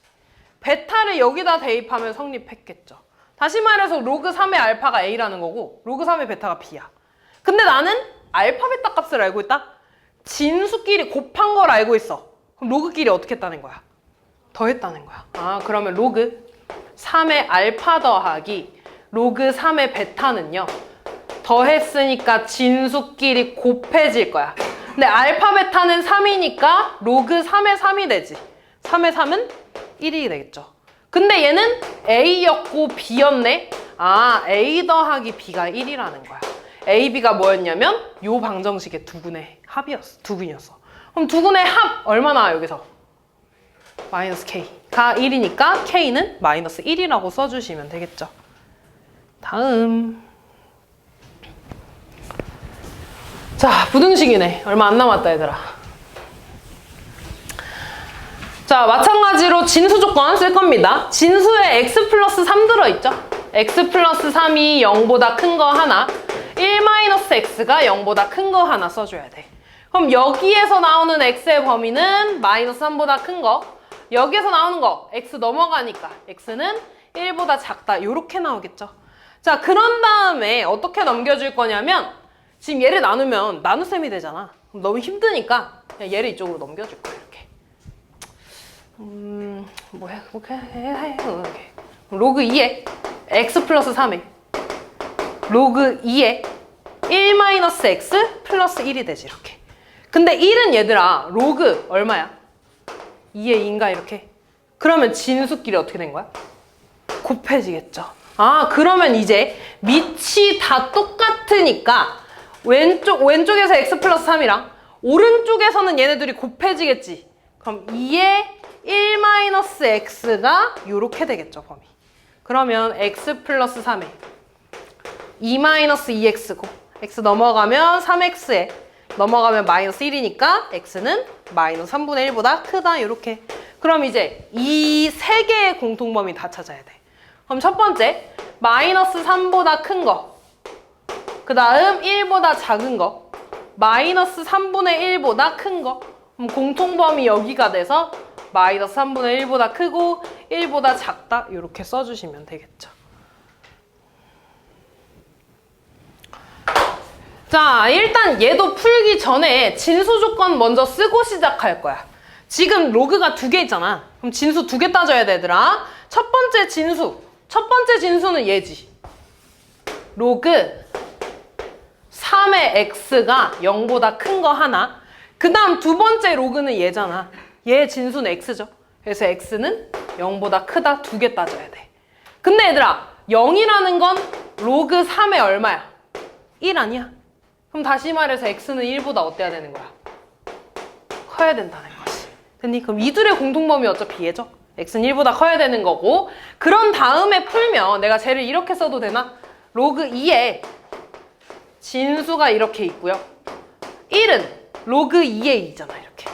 베타를 여기다 대입하면 성립했겠죠. 다시 말해서 로그 3의 알파가 a라는 거고 로그 3의 베타가 b야. 근데 나는 알파 베타 값을 알고 있다? 진수끼리 곱한 걸 알고 있어. 그럼 로그끼리 어떻게 했다는 거야? 더했다는 거야. 아, 그러면 로그 3의 알파 더하기 로그 3의 베타는요. 더했으니까 진수끼리 곱해질 거야. 근데 알파 베타는 3이니까 로그 3의 3이 되지. 3의 3은 1이 되겠죠. 근데 얘는 A였고 B였네. 아, A 더하기 B가 1이라는 거야. A, B가 뭐였냐면 요 방정식의 두근의 합이었어. 두근이었어. 그럼 두근의 합 얼마나 여기서? 마이너스 K가 1이니까 K는 마이너스 1이라고 써주시면 되겠죠. 다음. 자, 부등식이네. 얼마 안 남았다 얘들아. 자, 마찬가지로 진수 조건 쓸 겁니다. 진수에 x 플러스 3 들어있죠? x 플러스 3이 0보다 큰 거 하나, 1-x가 0보다 큰 거 하나 써줘야 돼. 그럼 여기에서 나오는 x의 범위는 마이너스 3보다 큰 거, 여기에서 나오는 거 x 넘어가니까 x는 1보다 작다 요렇게 나오겠죠. 자, 그런 다음에 어떻게 넘겨줄 거냐면 지금 얘를 나누면 나눗셈이 되잖아. 그럼 너무 힘드니까 그냥 얘를 이쪽으로 넘겨줄 거야. 이렇게. 이렇게. 로그 2에 x 플러스 3에 로그 2에 1-x 플러스 1이 되지 이렇게. 근데 1은 얘들아 로그 얼마야? 2의 2인가 이렇게. 그러면 진수끼리 어떻게 된 거야? 곱해지겠죠. 아, 그러면 이제 밑이 다 똑같으니까 왼쪽에서 x 플러스 3이랑 오른쪽에서는 얘네들이 곱해지겠지. 그럼 2의 1-x가 요렇게 되겠죠, 범위. 그러면 x 플러스 3에 2-2x고 x 넘어가면 3x에 넘어가면 마이너스 1이니까 x는 마이너스 3분의 1보다 크다 요렇게. 그럼 이제 이 세 개의 공통범위 다 찾아야 돼. 그럼 첫 번째 마이너스 3보다 큰 거, 그 다음 1보다 작은 거, 마이너스 3분의 1보다 큰 거. 그럼 공통범위 여기가 돼서 마이너스 3분의 1보다 크고 1보다 작다 이렇게 써주시면 되겠죠. 자, 일단 얘도 풀기 전에 진수 조건 먼저 쓰고 시작할 거야. 지금 로그가 2개 있잖아. 그럼 진수 2개 따져야 되더라. 첫 번째 진수는 얘지. 로그 3의 x가 0보다 큰 거 하나. 그 다음 두 번째 로그는 얘잖아. 얘 진수는 x죠. 그래서 x는 0보다 크다 2개 따져야 돼. 근데 얘들아 0이라는 건 로그 3의 얼마야? 1 아니야? 그럼 다시 말해서 x는 1보다 어때야 되는 거야? 커야 된다는 거지. 됐니? 그럼 이 둘의 공통범위 어차피 얘죠? x는 1보다 커야 되는 거고. 그런 다음에 풀면 내가 쟤를 이렇게 써도 되나? 로그 2에 진수가 이렇게 있고요. 1은 로그 2의 2잖아 이렇게.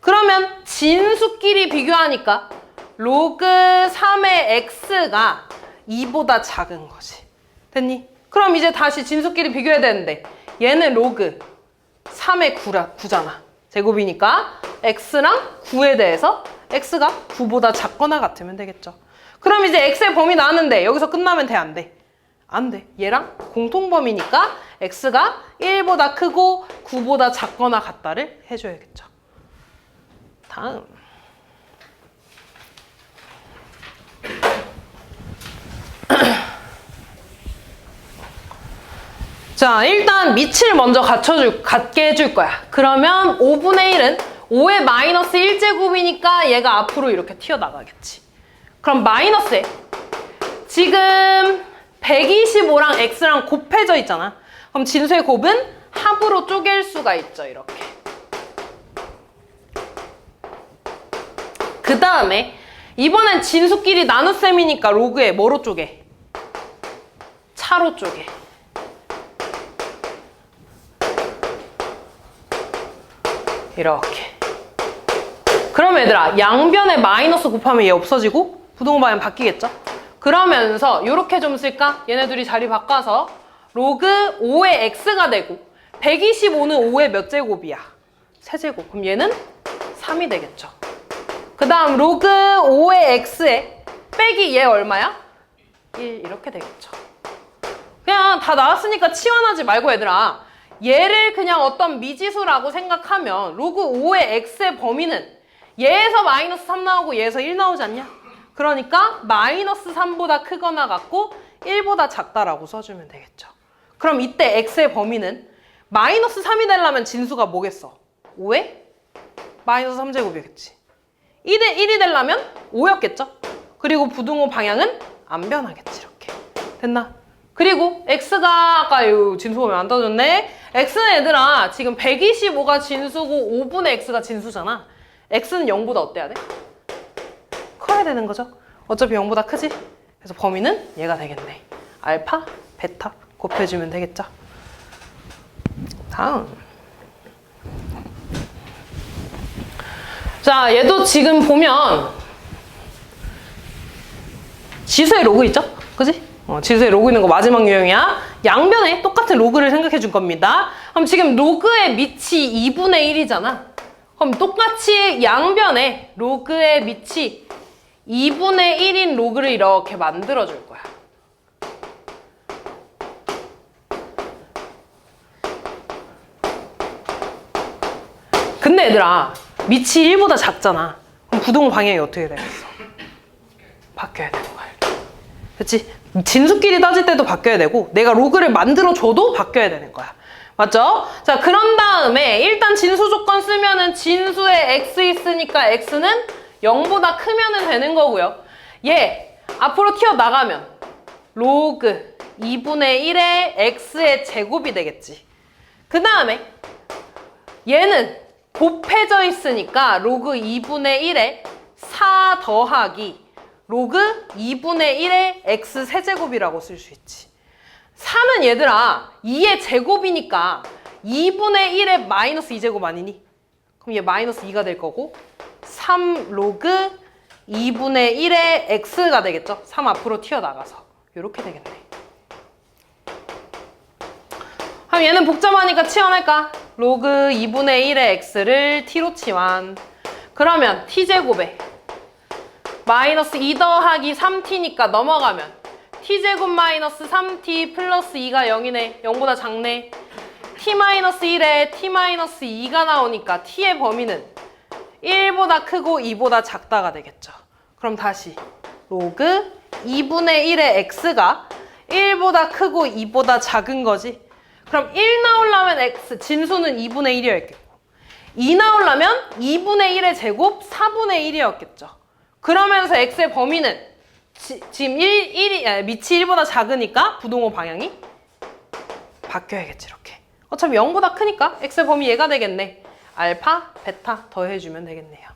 그러면 진수끼리 비교하니까 로그 3의 x가 2보다 작은 거지. 됐니? 그럼 이제 다시 진수끼리 비교해야 되는데 얘는 로그 3의 9잖아. 제곱이니까 x랑 9에 대해서 x가 9보다 작거나 같으면 되겠죠. 그럼 이제 x의 범위 나왔는데 여기서 끝나면 돼, 안 돼? 안 돼. 얘랑 공통범위니까 x가 1보다 크고 9보다 작거나 같다를 해줘야겠죠. 다음. 자, 일단 밑을 먼저 갖게 해줄 거야. 그러면 5분의 1은 5의 마이너스 1제곱이니까 얘가 앞으로 이렇게 튀어나가겠지. 그럼 마이너스에 지금 125랑 x랑 곱해져 있잖아. 그럼 진수의 곱은 합으로 쪼갤 수가 있죠. 이렇게. 그 다음에 이번엔 진수끼리 나눗셈이니까 로그에 뭐로 쪼개? 차로 쪼개. 이렇게. 그럼 얘들아 양변에 마이너스 곱하면 얘 없어지고 부동호 방향 바뀌겠죠? 그러면서 이렇게 좀 쓸까? 얘네 둘이 자리 바꿔서 로그 5의 x가 되고 125는 5의 몇 제곱이야? 세제곱. 그럼 얘는 3이 되겠죠. 그 다음 로그 5의 x에 빼기 얘 얼마야? 1 이렇게 되겠죠. 그냥 다 나왔으니까 치환하지 말고 얘들아 얘를 그냥 어떤 미지수라고 생각하면 로그 5의 x의 범위는 얘에서 마이너스 3 나오고 얘에서 1 나오지 않냐? 그러니까 마이너스 3보다 크거나 같고 1보다 작다라고 써주면 되겠죠. 그럼 이때 x의 범위는 마이너스 3이 되려면 진수가 뭐겠어? 5에 마이너스 3제곱이겠지. 1이 되려면 5였겠죠? 그리고 부등호 방향은 안 변하겠지. 이렇게. 됐나? 그리고 x가 아까 요 진수가 왜 안 떠졌네? x는 얘들아 지금 125가 진수고 5분의 x가 진수잖아. x는 0보다 어때야 돼? 커야 되는 거죠. 어차피 0보다 크지? 그래서 범위는 얘가 되겠네. 알파, 베타 곱해주면 되겠죠. 다음. 자, 얘도 지금 보면 지수의 로그 있죠? 그지? 지수의 로그 있는 거 마지막 유형이야. 양변에 똑같은 로그를 생각해 줄 겁니다. 그럼 지금 로그의 밑이 2분의 1이잖아. 그럼 똑같이 양변에 로그의 밑이 2분의 1인 로그를 이렇게 만들어 줄 거야. 근데 얘들아 밑이 1보다 작잖아. 그럼 부동호 방향이 어떻게 되겠어? 바뀌어야 되는 거야. 그치? 진수끼리 따질 때도 바뀌어야 되고 내가 로그를 만들어줘도 바뀌어야 되는 거야. 맞죠? 자, 그런 다음에 일단 진수 조건 쓰면은 진수에 x 있으니까 x는 0보다 크면은 되는 거고요. 얘 앞으로 튀어나가면 로그 2분의 1의 x의 제곱이 되겠지. 그 다음에 얘는 곱해져 있으니까 로그 2분의 1에 4 더하기 로그 2분의 1의 x 세제곱이라고 쓸 수 있지. 4는 얘들아 2의 제곱이니까 2분의 1의 마이너스 2제곱 아니니? 그럼 얘 마이너스 2가 될 거고 3 로그 2분의 1의 x가 되겠죠? 3 앞으로 튀어나가서 이렇게 되겠네. 그럼 얘는 복잡하니까 치환할까? 로그 2분의 1의 x를 t로 치환. 그러면 t제곱에 마이너스 2 더하기 3t니까 넘어가면 t제곱 마이너스 3t 플러스 2가 0이네. 0보다 작네. t 마이너스 1에 t 마이너스 2가 나오니까 t의 범위는 1보다 크고 2보다 작다가 되겠죠. 그럼 다시 로그 2분의 1의 x가 1보다 크고 2보다 작은 거지. 그럼 1 나오려면 x, 진수는 2분의 1이었겠고 2 나오려면 2분의 1의 제곱 4분의 1이었겠죠. 그러면서 x의 범위는 지금 밑이 1보다 작으니까 부동호 방향이 바뀌어야겠지. 이렇게. 어차피 0보다 크니까 x의 범위 얘가 되겠네. 알파, 베타 더해주면 되겠네요.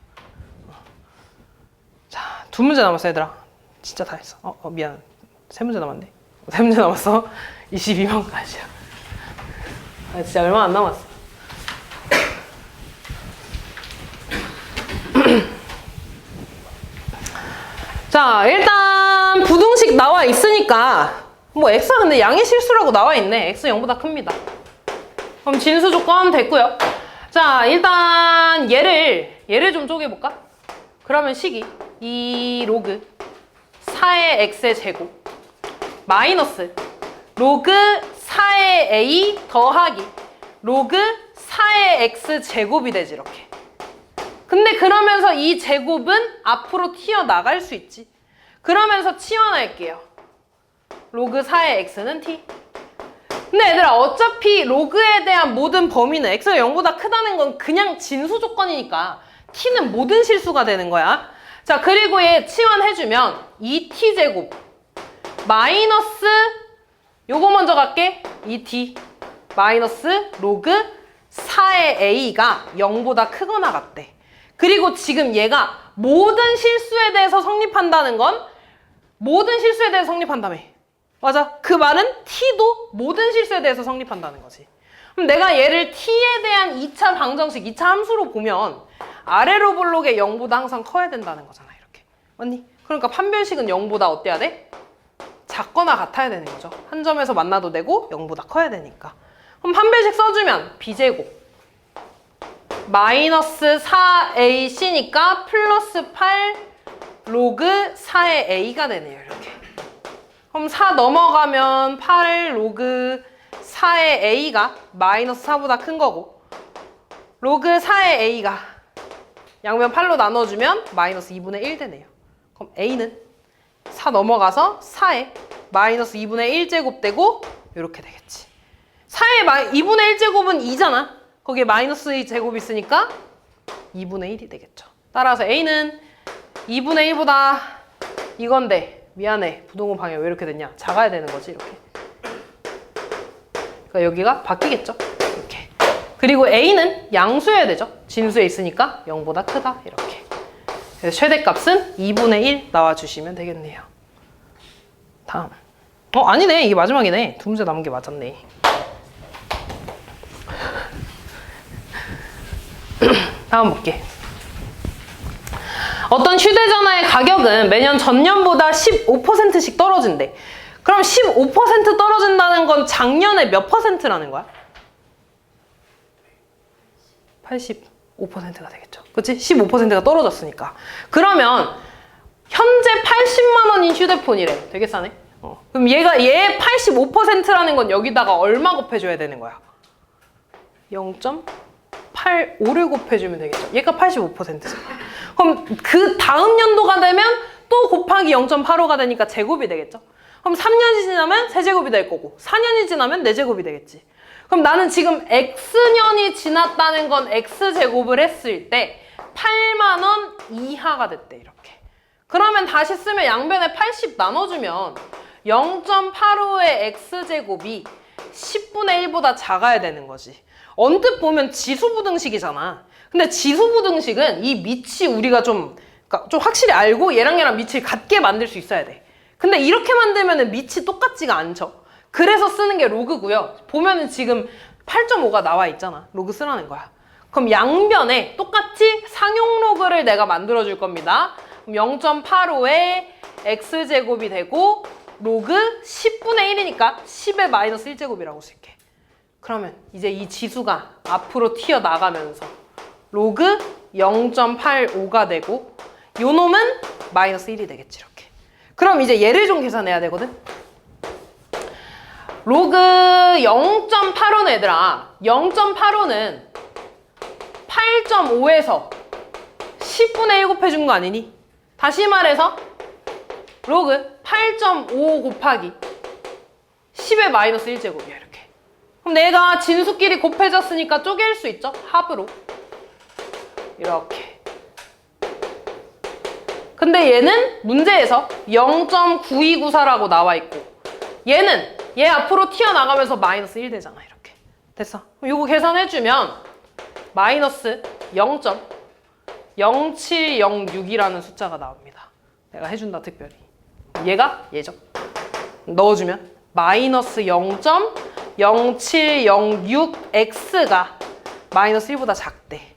자, 2문제 남았어 얘들아. 진짜 다 했어. 미안. 3문제 남았네. 3문제 남았어. 22번까지야. 진짜 얼마 안 남았어. 자, 일단 부등식 나와 있으니까 뭐 x가 근데 양의 실수라고 나와 있네. x 0보다 큽니다. 그럼 진수 조건 됐고요. 자, 일단 얘를 좀 쪼개볼까? 그러면 식이 2 로그 4의 x의 제곱 마이너스 로그 4의 a 더하기 로그 4의 x 제곱이 되지. 이렇게. 근데 그러면서 이 제곱은 앞으로 튀어나갈 수 있지. 그러면서 치환할게요. 로그 4의 x는 t. 근데 얘들아 어차피 로그에 대한 모든 범위는 x가 0보다 크다는 건 그냥 진수 조건이니까 t는 모든 실수가 되는 거야. 자, 그리고 얘 치환해주면 2t제곱 마이너스 요거 먼저 갈게. 2t 마이너스 로그 4의 a가 0보다 크거나 같대. 그리고 지금 얘가 모든 실수에 대해서 성립한다는 건 모든 실수에 대해서 성립한다며. 맞아. 그 말은 t도 모든 실수에 대해서 성립한다는 거지. 그럼 내가 얘를 t에 대한 2차 방정식, 2차 함수로 보면 아래로 볼록의 0보다 항상 커야 된다는 거잖아. 이렇게. 맞니? 그러니까 판별식은 0보다 어때야 돼? 작거나 같아야 되는 거죠. 한 점에서 만나도 되고 0보다 커야 되니까. 그럼 판별식 써주면 b제곱 마이너스 4ac니까 플러스 8 로그 4의 a가 되네요. 이렇게. 그럼 4 넘어가면 8 로그 4의 a가 마이너스 4보다 큰 거고 로그 4의 a가 양면 8로 나눠주면 마이너스 2분의 1 되네요. 그럼 a는 4 넘어가서 4에 마이너스 2분의 1제곱 되고 이렇게 되겠지. 4의 2분의 1제곱은 2잖아. 거기에 마이너스 2제곱이 있으니까 2분의 1이 되겠죠. 따라서 a는 2분의 1보다 이건데 미안해. 부동호 방향 왜 이렇게 됐냐. 작아야 되는 거지. 이렇게. 그러니까 여기가 바뀌겠죠. 이렇게. 그리고 a는 양수여야 되죠. 진수에 있으니까 0보다 크다. 이렇게. 그래서 최대값은 2분의 1 나와주시면 되겠네요. 다음. 아니네. 이게 마지막이네. 두 문제 남은 게 맞았네. 다음 볼게. 어떤 휴대전화의 가격은 매년 전년보다 15%씩 떨어진대. 그럼 15% 떨어진다는 건 작년에 몇 %라는 거야? 85%가 되겠죠. 그치? 15%가 떨어졌으니까. 그러면 현재 80만 원인 휴대폰이래. 되게 싸네. 그럼 얘 85%라는 건 여기다가 얼마 곱해줘야 되는 거야? 0.85를 곱해주면 되겠죠. 얘가 85%죠. 그럼 그 다음 연도가 되면 또 곱하기 0.85가 되니까 제곱이 되겠죠. 그럼 3년이 지나면 세제곱이 될 거고 4년이 지나면 4제곱이 되겠지. 그럼 나는 지금 X년이 지났다는 건 X제곱을 했을 때 8만 원 이하가 됐대. 이렇게. 그러면 다시 쓰면 양변에 80 나눠주면 0.85의 X제곱이 10분의 1보다 작아야 되는 거지. 언뜻 보면 지수부등식이잖아. 근데 지수부등식은 이 밑이 우리가 좀 확실히 알고 얘랑 밑을 같게 만들 수 있어야 돼. 근데 이렇게 만들면 밑이 똑같지가 않죠. 그래서 쓰는 게 로그고요. 보면은 지금 8.5가 나와 있잖아. 로그 쓰라는 거야. 그럼 양변에 똑같이 상용 로그를 내가 만들어 줄 겁니다. 그럼 0.85의 x제곱이 되고 로그 10분의 1이니까 10의 마이너스 1제곱이라고 쓸게. 그러면 이제 이 지수가 앞으로 튀어나가면서 로그 0.85가 되고 요 놈은 마이너스 1이 되겠지. 이렇게. 그럼 이제 얘를 좀 계산해야 되거든. 로그 0.85는 얘들아 0.85는 8.5에서 10분의 1 곱해준 거 아니니? 다시 말해서 로그 8.5 곱하기 10의 마이너스 1제곱이야. 이렇게. 그럼 내가 진수끼리 곱해졌으니까 쪼갤 수 있죠? 합으로. 이렇게. 근데 얘는 문제에서 0.9294라고 나와 있고 얘는 얘 앞으로 튀어나가면서 마이너스 1 되잖아. 이렇게. 됐어. 그럼 이거 계산해주면 마이너스 0.0706이라는 숫자가 나옵니다. 내가 해준다 특별히. 얘가 얘죠. 넣어주면 마이너스 0.0706x가 마이너스 1보다 작대.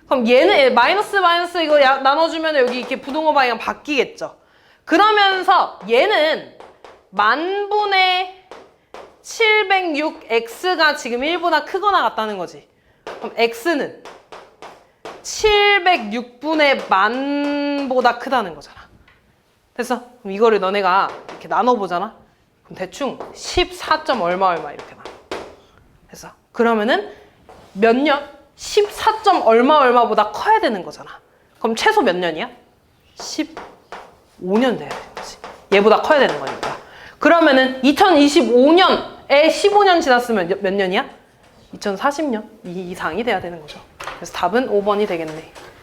그럼 얘는 마이너스 이거 나눠주면 여기 이렇게 부동호 방향 바뀌겠죠. 그러면서 얘는 만분의 706x가 지금 1보다 크거나 같다는 거지. 그럼 x는 706분의 만보다 크다는 거잖아. 됐어? 그럼 이거를 너네가 이렇게 나눠보잖아. 그럼 대충 14. 얼마 이렇게 나눠. 됐어? 그러면은 몇 년? 14. 얼마보다 커야 되는 거잖아. 그럼 최소 몇 년이야? 15년 돼야 되는 거지. 얘보다 커야 되는 거니까. 그러면은 2025년에 15년 지났으면 몇 년이야? 2040년 이상이 돼야 되는 거죠. 그래서 답은 5번이 되겠네.